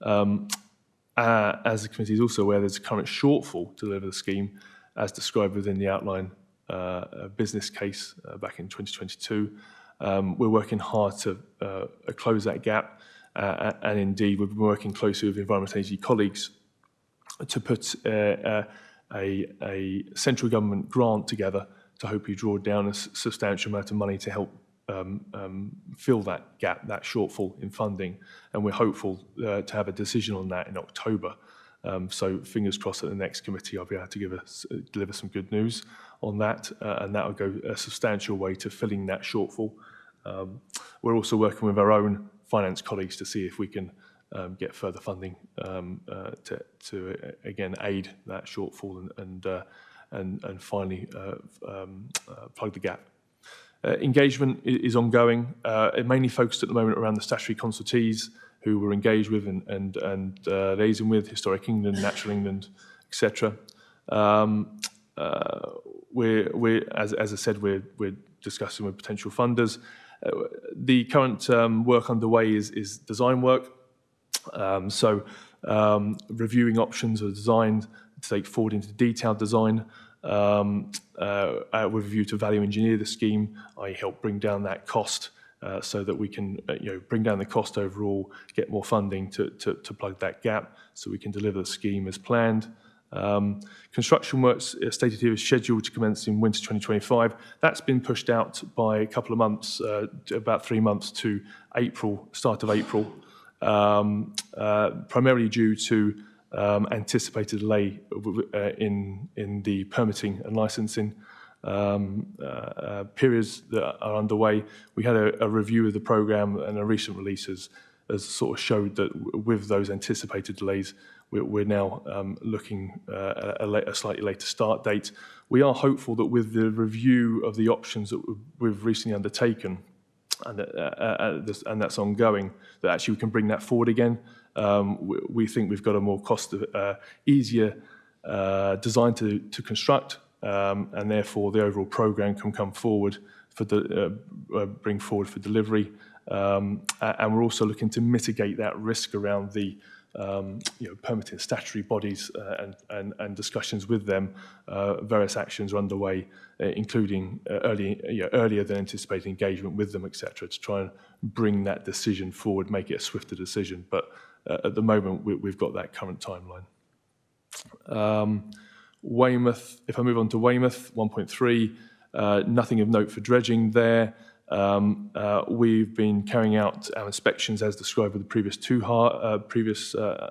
As the committee is also aware, there's a current shortfall to deliver the scheme, as described within the outline business case back in 2022. We're working hard to close that gap. And indeed, we've been working closely with environmental agency colleagues to put a central government grant together to hopefully draw down a substantial amount of money to help fill that gap, that shortfall in funding. And we're hopeful to have a decision on that in October. So fingers crossed at the next committee I'll be able to deliver some good news on that, and that will go a substantial way to filling that shortfall. We're also working with our own finance colleagues to see if we can get further funding to again aid that shortfall and finally plug the gap. Engagement is ongoing. It mainly focused at the moment around the statutory consultees who we're engaged with and liaising with, Historic England, Natural England, etc. as I said, we're discussing with potential funders. The current work underway is design work. Reviewing options are designed to take forward into detailed design with a view to value engineer the scheme, i.e. help bring down that cost so that we can bring down the cost overall, get more funding to plug that gap so we can deliver the scheme as planned. Construction works stated here is scheduled to commence in winter 2025. That's been pushed out by a couple of months, to about 3 months to April, start of April, primarily due to anticipated delay in the permitting and licensing periods that are underway. We had a review of the programme, and a recent release has sort of showed that with those anticipated delays, we're now looking at a slightly later start date. We are hopeful that with the review of the options that we've recently undertaken, and that's ongoing, that actually we can bring that forward again. We think we've got a more easier design to construct, and therefore the overall programme can come forward bring forward for delivery. And we're also looking to mitigate that risk around the permitting statutory bodies and discussions with them. Various actions are underway, including earlier than anticipated engagement with them, etc., to try and bring that decision forward, make it a swifter decision. But at the moment, we've got that current timeline. Weymouth, if I move on to Weymouth, 1.3, nothing of note for dredging there. We've been carrying out our inspections as described with the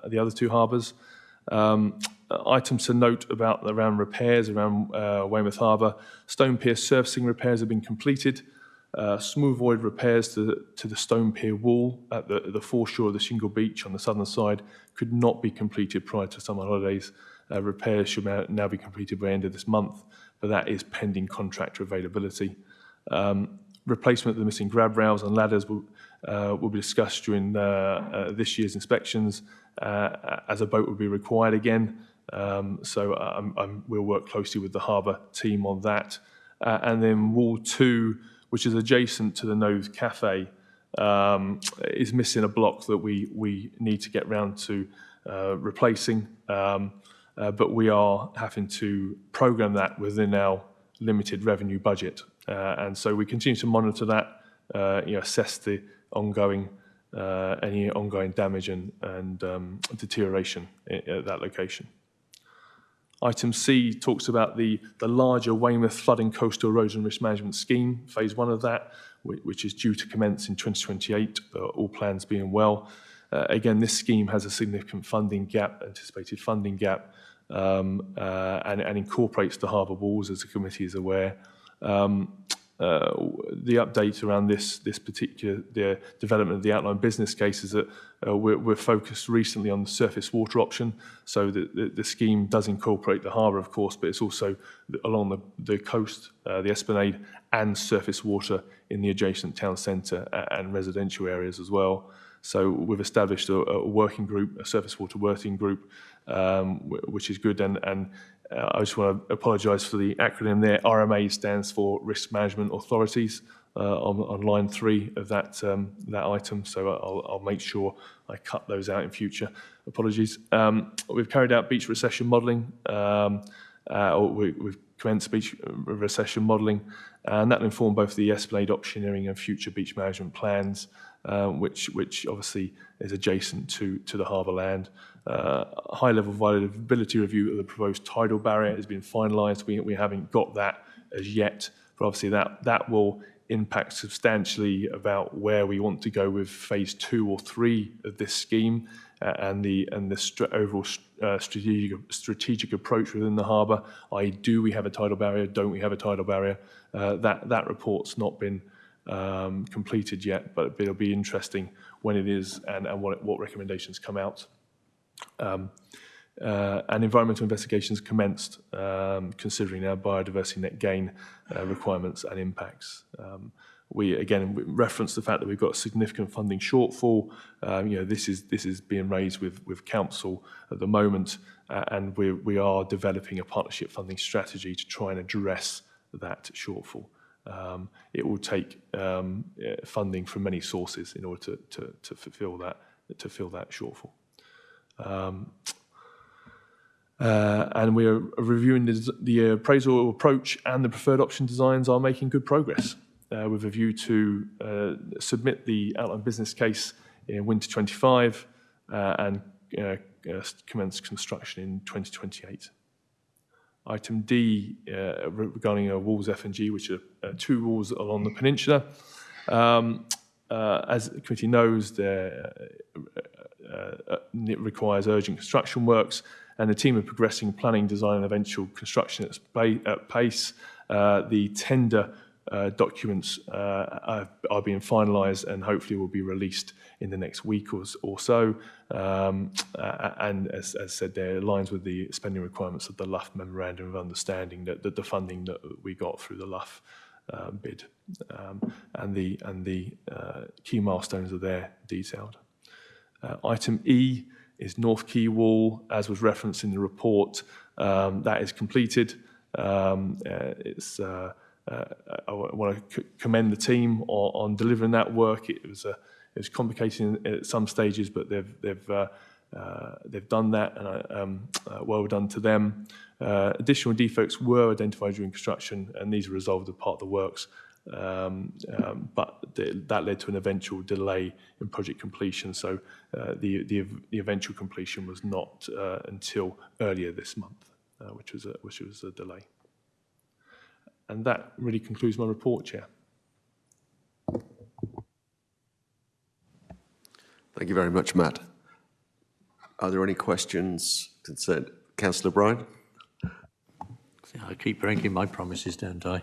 the other two harbours. Items to note around repairs around Weymouth Harbour. Stone pier surfacing repairs have been completed. Smooth void repairs to the stone pier wall at the foreshore of the shingle beach on the southern side could not be completed prior to summer holidays. Repairs should now be completed by the end of this month, but that is pending contractor availability. Replacement of the missing grab rails and ladders will be discussed during this year's inspections, as a boat will be required again. We'll work closely with the harbour team on that. And then Wall 2, which is adjacent to the Nose Cafe, is missing a block that we need to get round to replacing. But we are having to programme that within our limited revenue budget. And so we continue to monitor that, assess the any ongoing damage and deterioration at that location. Item C talks about the larger Weymouth Flood and Coastal Erosion Risk Management Scheme, phase 1 of that, which is due to commence in 2028, all plans being well. Again, this scheme has a significant funding gap, anticipated funding gap, and incorporates the harbour walls, as the committee is aware. The update around the development of the outline business case is that we're focused recently on the surface water option. So the scheme does incorporate the harbour, of course, but it's also along the coast, the esplanade, and surface water in the adjacent town centre and residential areas as well. So we've established a working group, a surface water working group, which is good. And I just want to apologise for the acronym there. RMA stands for Risk Management Authorities on line 3 of that item. So I'll make sure I cut those out in future. Apologies. We've carried out beach recession modelling. We've commenced beach recession modelling, and that will inform both the Esplanade optioneering and future beach management plans, which obviously is adjacent to the harbour land. High-level viability review of the proposed tidal barrier has been finalised. We haven't got that as yet, but obviously that will impact substantially about where we want to go with phase 2 or 3 of this scheme, and the overall strategic approach within the harbour. I.e., do we have a tidal barrier? Don't we have a tidal barrier? That report's not been completed yet, but it'll be interesting when it is and what recommendations come out. And environmental investigations commenced, considering our biodiversity net gain requirements and impacts. we reference the fact that we've got a significant funding shortfall. This is being raised with council at the moment, and we are developing a partnership funding strategy to try and address that shortfall. It will take funding from many sources in order to fill that shortfall. And we are reviewing the appraisal approach, and the preferred option designs are making good progress, with a view to submit the outline business case in winter 25 and commence construction in 2028. Item D, regarding walls F&G, which are 2 walls along the peninsula. As the committee knows, it requires urgent construction works, and the team are progressing planning, design and eventual construction at pace. The tender documents are being finalised and hopefully will be released in the next week or so. And as said, there aligns with the spending requirements of the LUF Memorandum of Understanding, that the funding that we got through the LUF bid, and the key milestones are there detailed. Item E is North Quay Wall, as was referenced in the report. That is completed. I want to commend the team on delivering that work. It was complicated at some stages, but they've done that, and well done to them. Additional defects were identified during construction, and these are resolved as part of the works. But that led to an eventual delay in project completion. So the eventual completion was not until earlier this month, which was a delay. And that really concludes my report, Chair. Thank you very much, Matt. Are there any questions concerned? Councillor Bryan? I keep breaking my promises, don't I?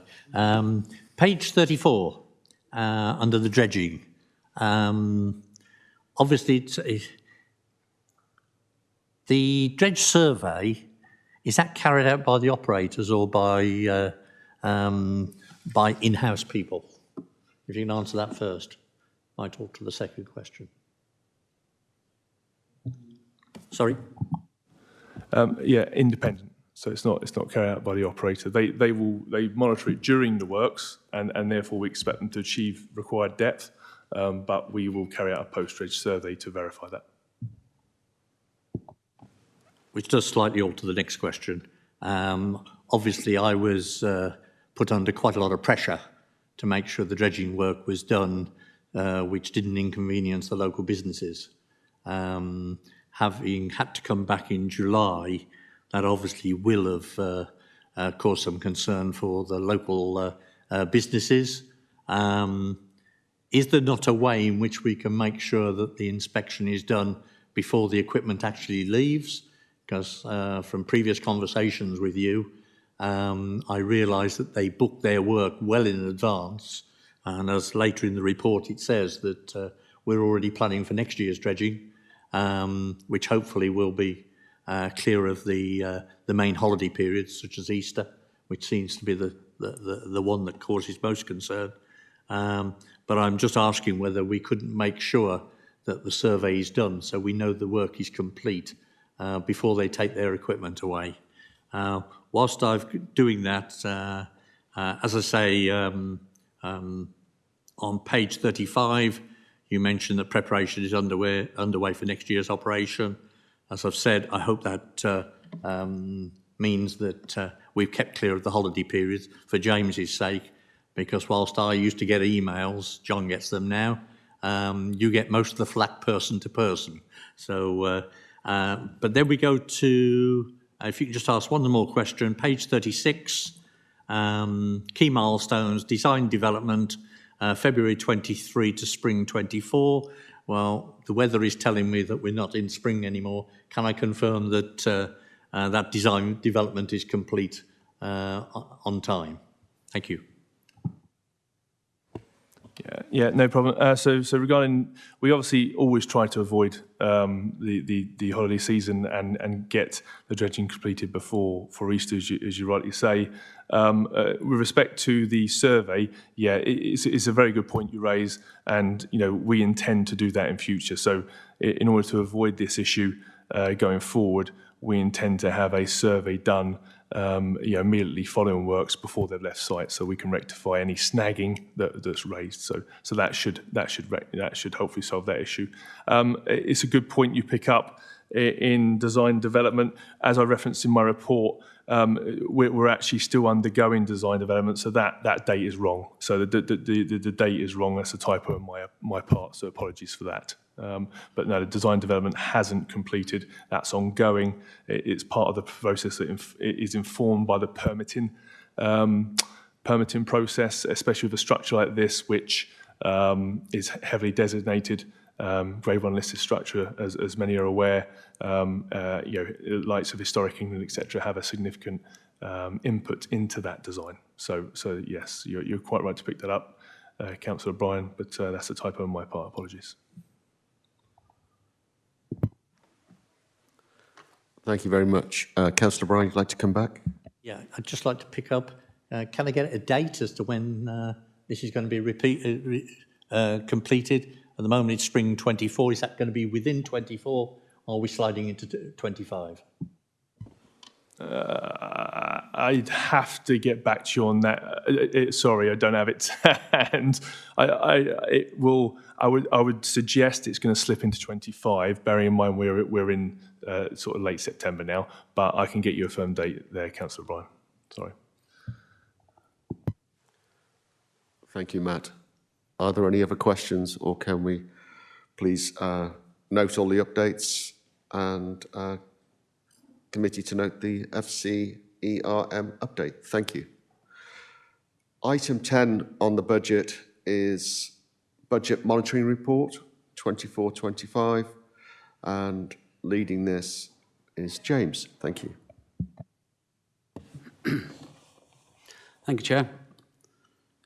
Page 34, under the dredging. Obviously, the dredge survey, is that carried out by the operators or by in-house people? If you can answer that first, I talk to the second question. Sorry? Yeah, independent. So it's not carried out by the operator. They monitor it during the works, and therefore we expect them to achieve required depth. But we will carry out a post-dredge survey to verify that. Which does slightly alter the next question. Obviously, I was put under quite a lot of pressure to make sure the dredging work was done, which didn't inconvenience the local businesses. Having had to come back in July, that obviously will have caused some concern for the local businesses. Is there not a way in which we can make sure that the inspection is done before the equipment actually leaves? Because from previous conversations with you, I realised that they booked their work well in advance. And as later in the report it says that we're already planning for next year's dredging, which hopefully will be clear of the main holiday periods, such as Easter, which seems to be the one that causes most concern. But I'm just asking whether we couldn't make sure that the survey is done so we know the work is complete before they take their equipment away. Whilst I'm doing that, as I say, on page 35, you mentioned that preparation is underway for next year's operation. As I've said, I hope that means that we've kept clear of the holiday periods for James's sake, because whilst I used to get emails, John gets them now, you get most of the flack person to person. So, but then we go to, if you can just ask one more question, page 36, key milestones, design development, February 23 to spring 24. Well, the weather is telling me that we're not in spring anymore. Can I confirm that that design development is complete on time? Thank you. Yeah, no problem. So regarding, we obviously always try to avoid the holiday season and get the dredging completed for Easter, as you rightly say. With respect to the survey, yeah, it's a very good point you raise, and we intend to do that in future. So in order to avoid this issue going forward, we intend to have a survey done immediately following works before they've left site, so we can rectify any snagging that's raised. So that should hopefully solve that issue. It's a good point you pick up in design development. As I referenced in my report, we're actually still undergoing design development, so that date is wrong. So the date is wrong. That's a typo on my part. So apologies for that. But no, the design development hasn't completed. That's ongoing. It's part of the process that is informed by the permitting process, especially with a structure like this, which is heavily designated, Grade 1 listed structure, as many are aware. Likes of Historic England, etc., have a significant input into that design. So yes, you're quite right to pick that up, Councillor O'Brien, but that's a typo on my part. Apologies. Thank you very much. Councillor O'Brien, you'd like to come back? Yeah, I'd just like to pick up, can I get a date as to when this is going to be completed? At the moment it's spring 24. Is that going to be within 24, or are we sliding into 25? I'd have to get back to you on that. Sorry, I don't have it to hand. I would suggest it's going to slip into 25, bearing in mind we're in sort of late September now, but I can get you a firm date there, Councillor O'Brien. Sorry. Thank you, Matt. Are there any other questions, or can we please note all the updates and committee to note the FCERM update? Thank you. Item 10 on the budget is Budget Monitoring Report 24-25, and leading this is James. Thank you. Thank you, Chair.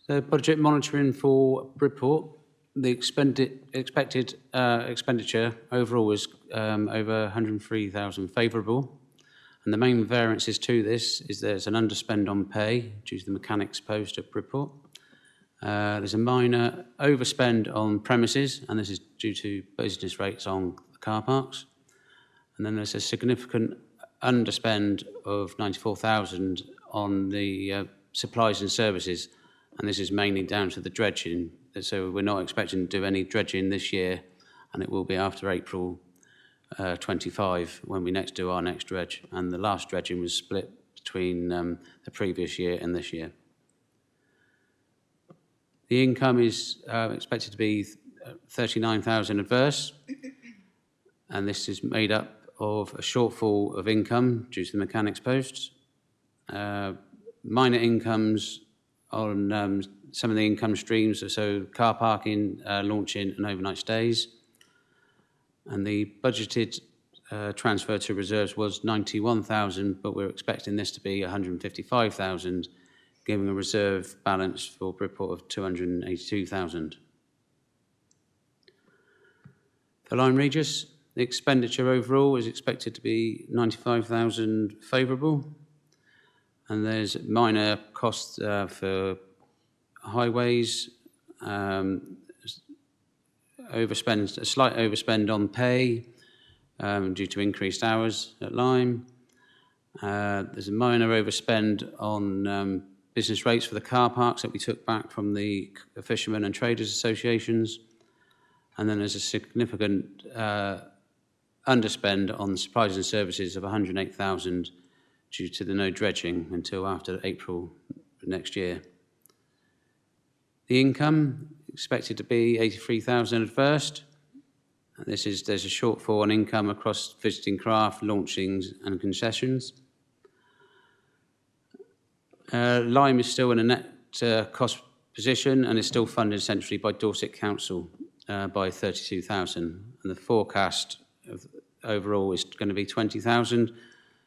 The budget monitoring for Bridport, the expected expenditure overall is over 103,000 favourable. And the main variances to this is there's an underspend on pay due to the mechanics post at Bridport. There's a minor overspend on premises, and this is due to business rates on the car parks. And then there's a significant underspend of 94,000 on the supplies and services, and this is mainly down to the dredging. So we're not expecting to do any dredging this year, and it will be after April 25 when we next do our next dredge, and the last dredging was split between the previous year and this year. The income is expected to be 39,000 adverse, and this is made up of a shortfall of income due to the mechanics posts, minor incomes on some of the income streams, so car parking, launching and overnight stays. And the budgeted transfer to reserves was 91,000, but we're expecting this to be 155,000, giving a reserve balance for Bridport of 282,000. For Lyme Regis, the expenditure overall is expected to be 95,000 favourable, and there's minor costs for highways, overspend, a slight overspend on pay due to increased hours at Lyme. There's a minor overspend on business rates for the car parks that we took back from the Fishermen and Traders Associations. And then there's a significant underspend on supplies and services of 108,000 due to the no dredging until after April next year. The income expected to be 83,000 at first. There's a shortfall on income across visiting craft, launchings and concessions. Lyme is still in a net cost position and is still funded essentially by Dorset Council by 32,000. And the forecast of overall is going to be 20,000.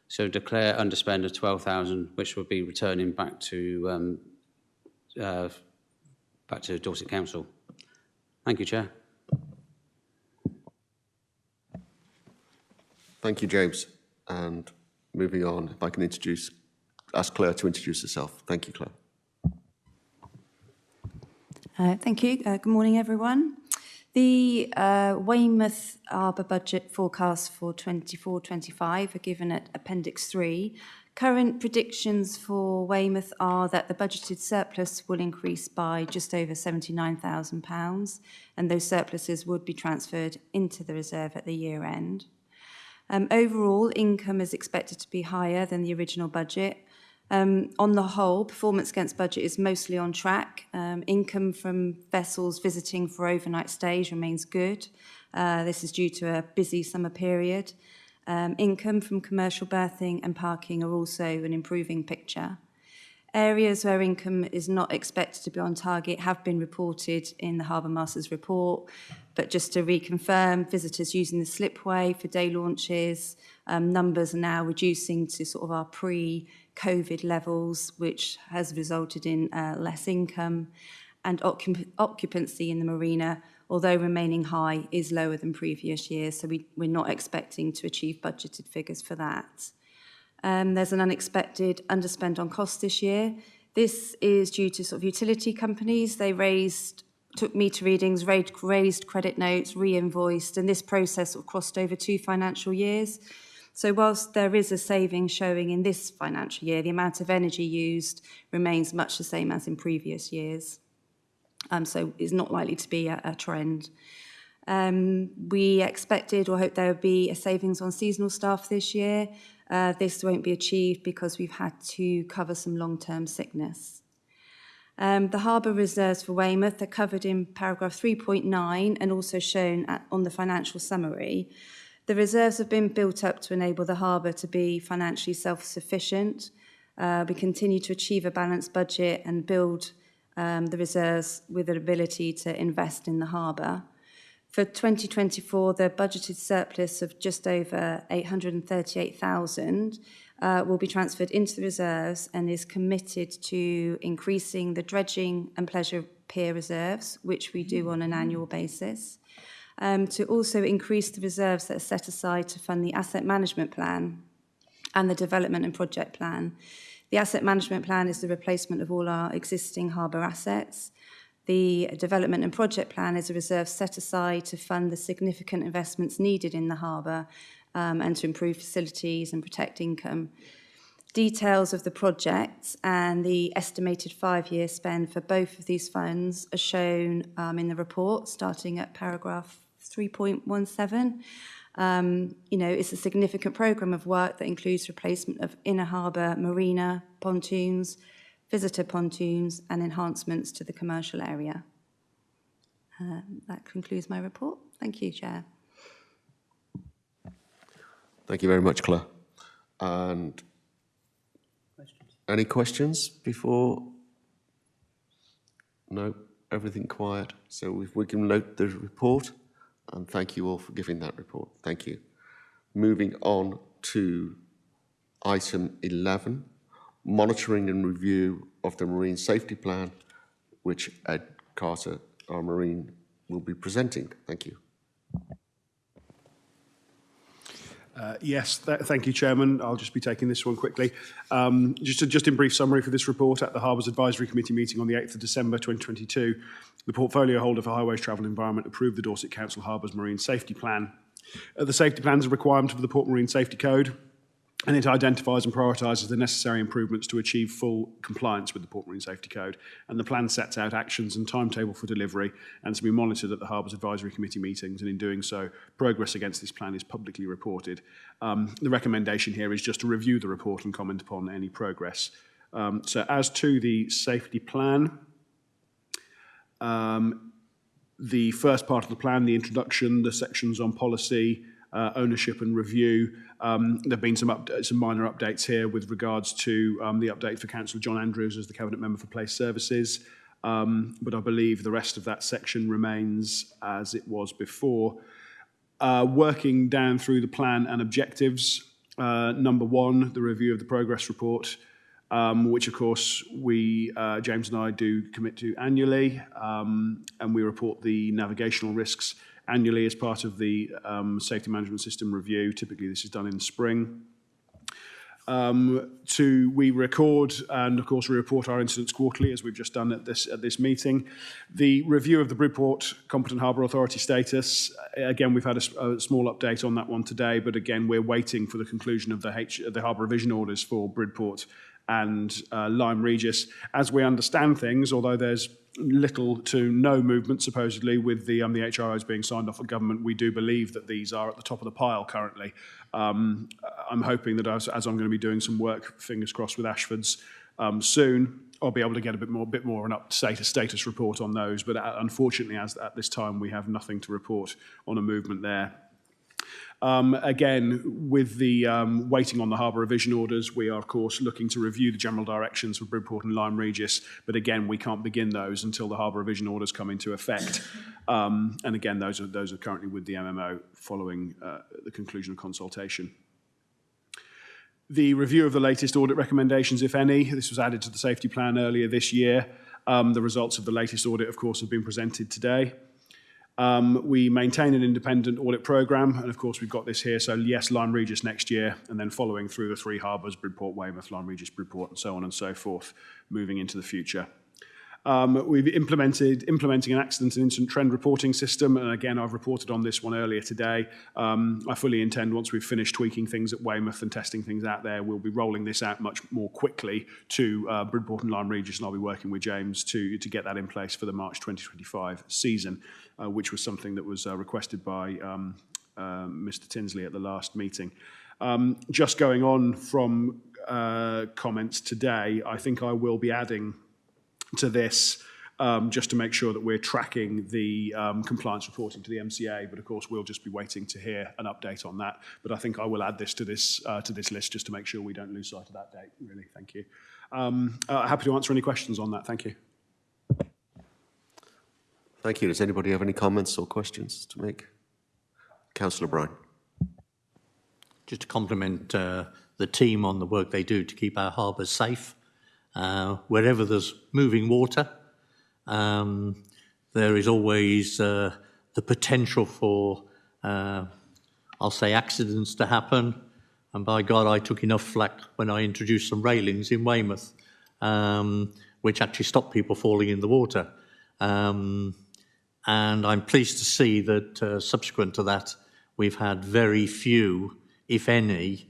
So declare underspend of 12,000, which will be returning back to back to Dorset Council. Thank you, Chair. Thank you, James. And moving on, if I can ask Claire to introduce herself. Thank you, Claire. Thank you. Good morning, everyone. The Weymouth Harbour budget forecast for 24-25 are given at Appendix 3. Current predictions for Weymouth are that the budgeted surplus will increase by just over £79,000, and those surpluses would be transferred into the reserve at the year end. Overall, income is expected to be higher than the original budget. On the whole, performance against budget is mostly on track. Income from vessels visiting for overnight stays remains good. This is due to a busy summer period. Income from commercial berthing and parking are also an improving picture. Areas where income is not expected to be on target have been reported in the Harbour Master's report, but just to reconfirm, visitors using the slipway for day launches, numbers are now reducing to sort of our pre-COVID levels, which has resulted in less income, and occupancy in the marina, although remaining high, is lower than previous years, so we're not expecting to achieve budgeted figures for that. There's an unexpected underspend on costs this year. This is due to sort of utility companies. They took meter readings, raised credit notes, re-invoiced, and this process sort of crossed over 2 financial years. So whilst there is a saving showing in this financial year, the amount of energy used remains much the same as in previous years. So it's not likely to be a trend. We expected or hoped there would be a savings on seasonal staff this year. This won't be achieved because we've had to cover some long-term sickness. The harbour reserves for Weymouth are covered in paragraph 3.9 and also shown on the financial summary. The reserves have been built up to enable the harbour to be financially self-sufficient. We continue to achieve a balanced budget and build the reserves with an ability to invest in the harbour. For 2024, the budgeted surplus of just over 838,000 will be transferred into the reserves and is committed to increasing the dredging and pleasure pier reserves, which we do on an annual basis, to also increase the reserves that are set aside to fund the asset management plan and the development and project plan. The asset management plan is the replacement of all our existing harbour assets. The development and project plan is a reserve set aside to fund the significant investments needed in the harbour and to improve facilities and protect income. Details of the projects and the estimated 5-year spend for both of these funds are shown in the report, starting at paragraph 3.17. It's a significant programme of work that includes replacement of inner harbour marina, pontoons, visitor pontoons and enhancements to the commercial area. That concludes my report. Thank you, Chair. Thank you very much, Claire. And any questions before? No, everything quiet. So if we can note the report, and thank you all for giving that report. Thank you. Moving on to item 11. Monitoring and review of the Marine Safety Plan, which Ed Carter, our Marine, will be presenting. Thank you. Yes, thank you, Chairman. I'll just be taking this one quickly. Just in brief summary for this report, at the Harbours Advisory Committee meeting on the 8th of December 2022, the portfolio holder for Highways, Travel and Environment approved the Dorset Council Harbours Marine Safety Plan. The safety plan is a requirement of the Port Marine Safety Code, and it identifies and prioritises the necessary improvements to achieve full compliance with the Port Marine Safety Code. And the plan sets out actions and timetable for delivery and to be monitored at the Harbours Advisory Committee meetings. And in doing so, progress against this plan is publicly reported. The recommendation here is just to review the report and comment upon any progress. So as to the safety plan, the first part of the plan, the introduction, the sections on policy, ownership and review. There have been some minor updates here with regards to the update for Councillor John Andrews as the Cabinet Member for Place Services. But I believe the rest of that section remains as it was before. Working down through the plan and objectives, number 1, the review of the progress report. which of course James and I do commit to annually, and we report the navigational risks annually as part of the safety management system review. Typically this is done in the spring. We record and of course we report our incidents quarterly, as we've just done at this meeting. The review of the Bridport Competent Harbour Authority status, again we've had a small update on that one today, but again we're waiting for the conclusion of the Harbour Revision orders for Bridport and Lyme Regis. As we understand things, although there's little to no movement supposedly with the HROs being signed off at government, we do believe that these are at the top of the pile currently. I'm hoping that as I'm going to be doing some work, fingers crossed, with Ashfords soon, I'll be able to get a bit more an up-to-date status report on those. But unfortunately, at this time, we have nothing to report on a movement there. Again, with the waiting on the Harbour Revision orders, we are, of course, looking to review the general directions for Bridport and Lyme Regis, but again, we can't begin those until the Harbour Revision orders come into effect. And again, those are currently with the MMO following the conclusion of consultation. The review of the latest audit recommendations, if any, this was added to the safety plan earlier this year. The results of the latest audit, of course, have been presented today. We maintain an independent audit programme, and of course we've got this here, so yes, Lyme Regis next year, and then following through the three harbours, Bridport, Weymouth, Lyme Regis, Bridport, and so on and so forth, moving into the future. We've implementing an accident and incident trend reporting system, and again, I've reported on this one earlier today. I fully intend, once we've finished tweaking things at Weymouth and testing things out there, we'll be rolling this out much more quickly to Bridport and Lyme Regis, and I'll be working with James to get that in place for the March 2025 season, which was something that was requested by Mr. Tinsley at the last meeting. Just going on from comments today, I think I will be adding to this just to make sure that we're tracking the compliance reporting to the MCA, but of course we'll just be waiting to hear an update on that. But I think I will add this to this list just to make sure we don't lose sight of that date, really. Thank you. Happy to answer any questions on that. Thank you. Thank you. Does anybody have any comments or questions to make? Councillor Bryan. Just to compliment the team on the work they do to keep our harbours safe. Wherever there's moving water, there is always the potential for, I'll say, accidents to happen. And by God, I took enough flack when I introduced some railings in Weymouth, which actually stopped people falling in the water. And I'm pleased to see that subsequent to that, we've had very few, if any,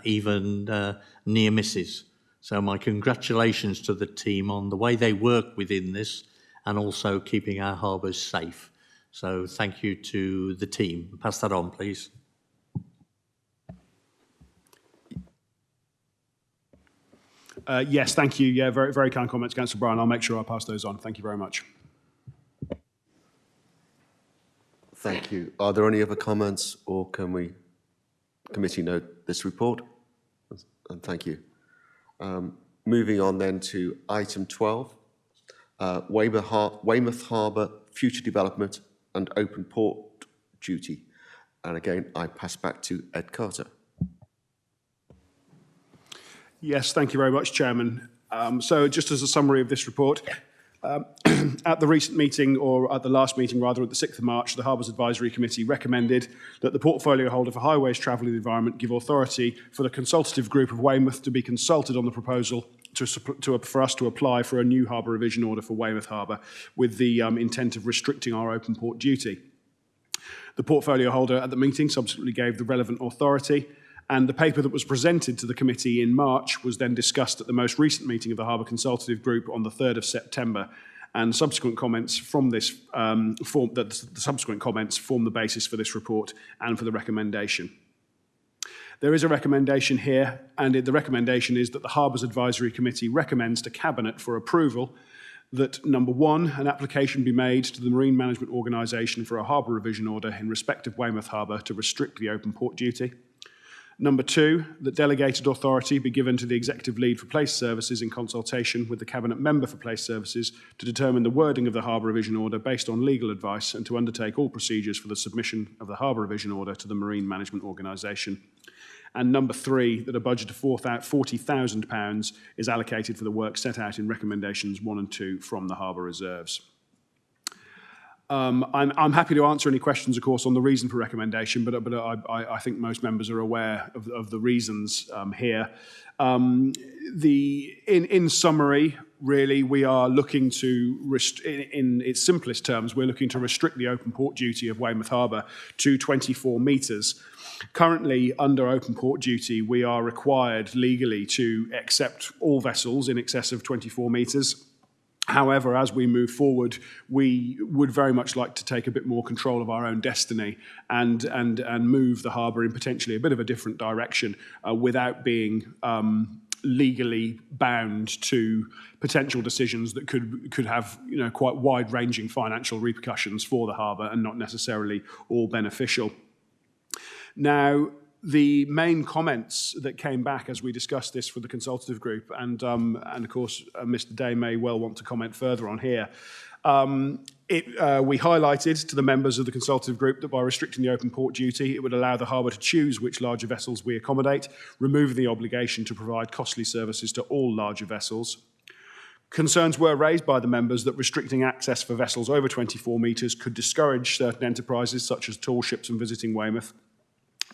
even near misses. So my congratulations to the team on the way they work within this and also keeping our harbours safe. So thank you to the team. Pass that on, please. Yes, thank you. Yeah, very, very kind comments, Councillor Bryan. I'll make sure I pass those on. Thank you very much. Thank you. Are there any other comments, or can we committee note this report? And thank you. Moving on then to item 12, Weymouth Harbour future development and open port duty. And again, I pass back to Ed Carter. Yes, thank you very much, Chairman. So just as a summary of this report, at the recent meeting, or at the last meeting rather, at the 6th of March, the Harbours Advisory Committee recommended that the portfolio holder for highways, travel and the environment give authority for the consultative group of Weymouth to be consulted on the proposal for us to apply for a new harbour revision order for Weymouth Harbour with the intent of restricting our open port duty. The portfolio holder at the meeting subsequently gave the relevant authority, and the paper that was presented to the committee in March was then discussed at the most recent meeting of the Harbour Consultative Group on the 3rd of September, and subsequent comments from this the subsequent comments form the basis for this report and for the recommendation. There is a recommendation here, and the recommendation is that the Harbours Advisory Committee recommends to Cabinet for approval that, number one, an application be made to the Marine Management Organisation for a harbour revision order in respect of Weymouth Harbour to restrict the open port duty. Number two, that delegated authority be given to the Executive Lead for Place Services in consultation with the Cabinet Member for Place Services to determine the wording of the Harbour Revision Order based on legal advice and to undertake all procedures for the submission of the Harbour Revision Order to the Marine Management Organisation. And number 3, that a budget of £40,000 is allocated for the work set out in recommendations 1 and 2 from the Harbour reserves. I'm happy to answer any questions, of course, on the reason for recommendation, but I think most members are aware of the reasons here. In summary, really, we are looking to, in its simplest terms, we're looking to restrict the open port duty of Weymouth Harbour to 24 metres. Currently, under open port duty, we are required legally to accept all vessels in excess of 24 metres. However, as we move forward, we would very much like to take a bit more control of our own destiny and move the harbour in potentially a bit of a different direction without being legally bound to potential decisions that could have quite wide-ranging financial repercussions for the harbour and not necessarily all beneficial. Now, the main comments that came back as we discussed this for the consultative group, and of course Mr. Day may well want to comment further on here, we highlighted to the members of the consultative group that by restricting the open port duty, it would allow the harbour to choose which larger vessels we accommodate, removing the obligation to provide costly services to all larger vessels. Concerns were raised by the members that restricting access for vessels over 24 metres could discourage certain enterprises such as tall ships and visiting Weymouth.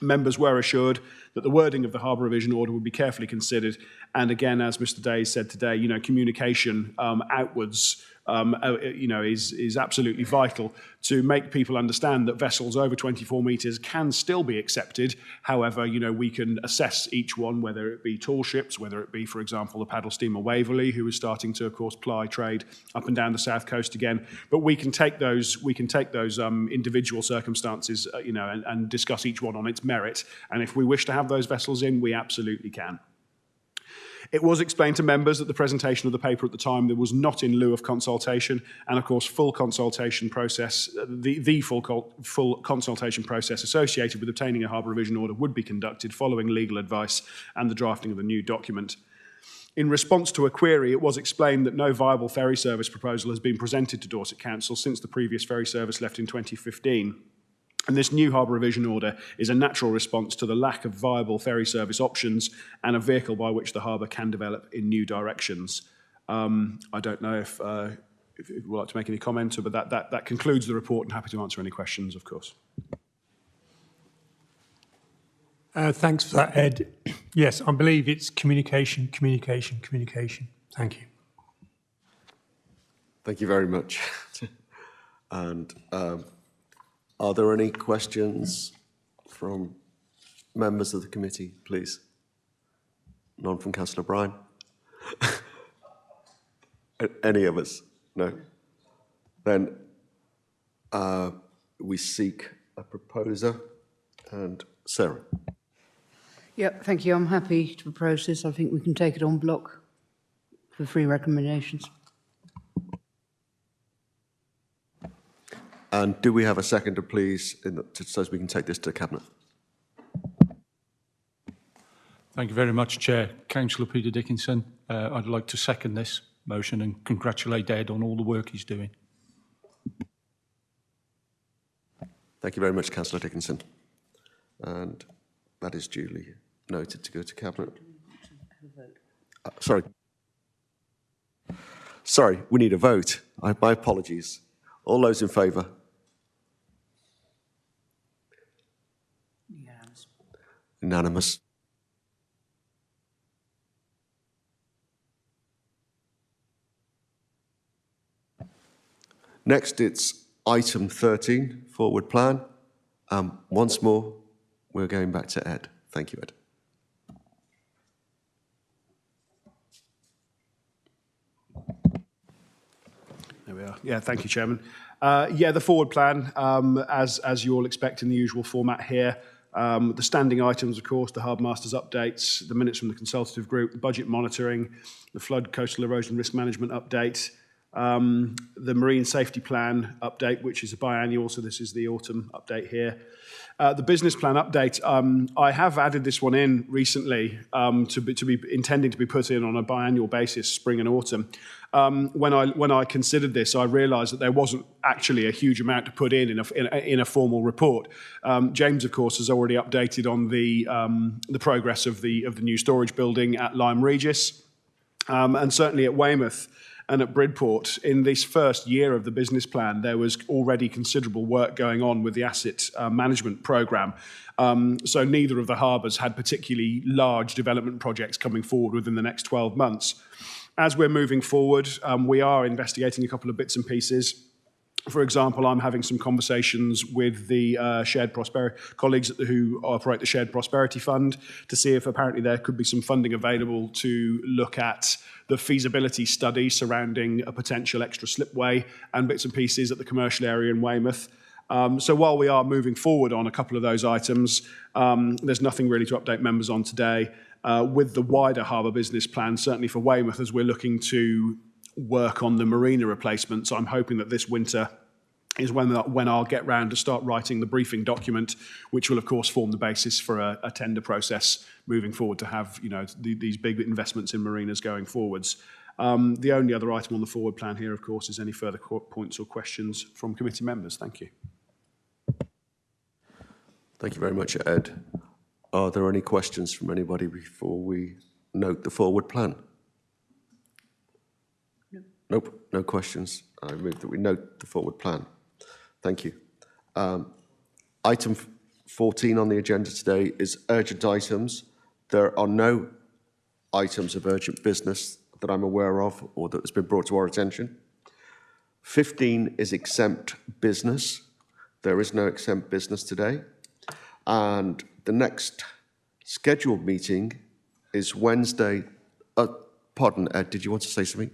Members were assured that the wording of the Harbour Revision Order would be carefully considered, and again, as Mr. Day said today, communication outwards, is absolutely vital to make people understand that vessels over 24 metres can still be accepted. However, we can assess each one, whether it be tall ships, whether it be, for example, the paddle steamer Waverley, who is starting to, of course, ply trade up and down the south coast again. But we can take those individual circumstances, and discuss each one on its merit. And if we wish to have those vessels in, we absolutely can. It was explained to members that the presentation of the paper at the time was not in lieu of consultation, and of course, full consultation process, the full consultation process associated with obtaining a Harbour Revision Order would be conducted following legal advice and the drafting of the new document. In response to a query, it was explained that no viable ferry service proposal has been presented to Dorset Council since the previous ferry service left in 2015. And this new Harbour Revision Order is a natural response to the lack of viable ferry service options and a vehicle by which the harbour can develop in new directions. I don't know if you would like to make any comment, but that concludes the report, and happy to answer any questions, of course. Thanks for that, Ed. Yes, I believe it's communication. Thank you. Thank you very much. And are there any questions from members of the committee, please? None from Councillor Bryan? Any of us? No? Then we seek a proposer, and Sarah. Yep, thank you. I'm happy to propose this. I think we can take it en bloc for 3 recommendations. And do we have a seconder, please, so as we can take this to Cabinet? Thank you very much, Chair. Councillor Peter Dickinson. I'd like to second this motion and congratulate Ed on all the work he's doing. Thank you very much, Councillor Dickinson. And that is duly noted to go to Cabinet. Sorry, we need a vote. My apologies. All those in favour? Unanimous. Next, it's item 13, forward plan. Once more, we're going back to Ed. Thank you, Ed. There we are. Yeah, thank you, Chairman. The forward plan, as you all expect in the usual format here, the standing items, of course, the Harbour Masters updates, the minutes from the consultative group, the budget monitoring, the flood coastal erosion risk management update, the Marine Safety Plan update, which is a biannual, so this is the autumn update here. The business plan update, I have added this one in recently to be intending to be put in on a biannual basis, spring and autumn. When I considered this, I realised that there wasn't actually a huge amount to put in a formal report. James, of course, has already updated on the progress of the new storage building at Lyme Regis, and certainly at Weymouth and at Bridport. In this first year of the business plan, there was already considerable work going on with the asset management programme. So neither of the harbours had particularly large development projects coming forward within the next 12 months. As we're moving forward, we are investigating a couple of bits and pieces. For example, I'm having some conversations with the Shared Prosperity colleagues who operate the Shared Prosperity Fund to see if apparently there could be some funding available to look at the feasibility study surrounding a potential extra slipway and bits and pieces at the commercial area in Weymouth. So while we are moving forward on a couple of those items, there's nothing really to update members on today. With the wider harbour business plan, certainly for Weymouth, as we're looking to work on the marina replacements, I'm hoping that this winter is when I'll get round to start writing the briefing document, which will of course form the basis for a tender process moving forward to have these big investments in marinas going forwards. The only other item on the forward plan here, of course, is any further points or questions from committee members. Thank you. Thank you very much, Ed. Are there any questions from anybody before we note the forward plan? Nope, no questions. I move that we note the forward plan. Thank you. Item 14 on the agenda today is urgent items. There are no items of urgent business that I'm aware of or that has been brought to our attention. 15 is exempt business. There is no exempt business today. And the next scheduled meeting is Wednesday. Pardon, Ed, did you want to say something?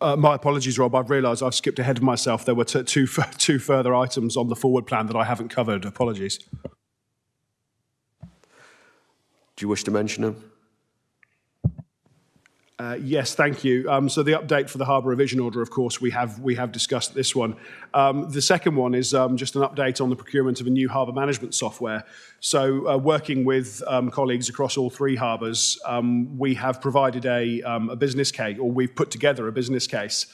My apologies, Rob. I've realised I've skipped ahead of myself. There were two further items on the forward plan that I haven't covered. Apologies. Do you wish to mention them? Yes, thank you. So the update for the Harbour Revision Order, of course, we have discussed this one. The second one is just an update on the procurement of a new harbour management software. So working with colleagues across all three harbours, we have provided a business case, or we've put together a business case,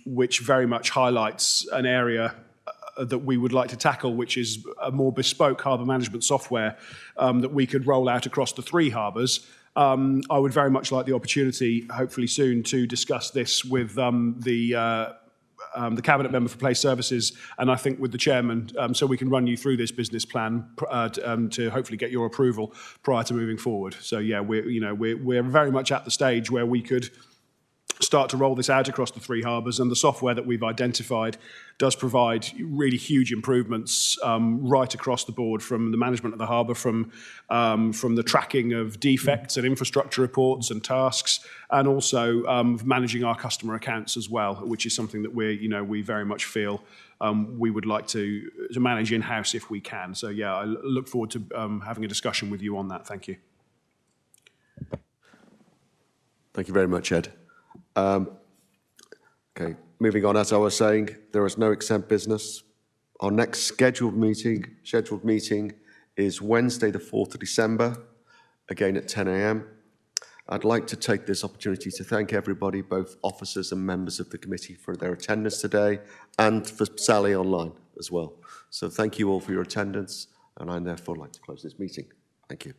which very much highlights an area that we would like to tackle, which is a more bespoke harbour management software that we could roll out across the three harbours. I would very much like the opportunity, hopefully soon, to discuss this with the Cabinet Member for Place Services, and I think with the Chairman, so we can run you through this business plan to hopefully get your approval prior to moving forward. So yeah, we're very much at the stage where we could start to roll this out across the three harbours, and the software that we've identified does provide really huge improvements right across the board, from the management of the harbour, from the tracking of defects and infrastructure reports and tasks, and also managing our customer accounts as well, which is something that we very much feel we would like to manage in-house if we can. So yeah, I look forward to having a discussion with you on that. Thank you. Thank you very much, Ed. Okay, moving on, as I was saying, there is no exempt business. Our next scheduled meeting is Wednesday, the 4th of December, again at 10 a.m. I'd like to take this opportunity to thank everybody, both officers and members of the committee, for their attendance today, and for Sally online as well. So thank you all for your attendance, and I therefore like to close this meeting. Thank you.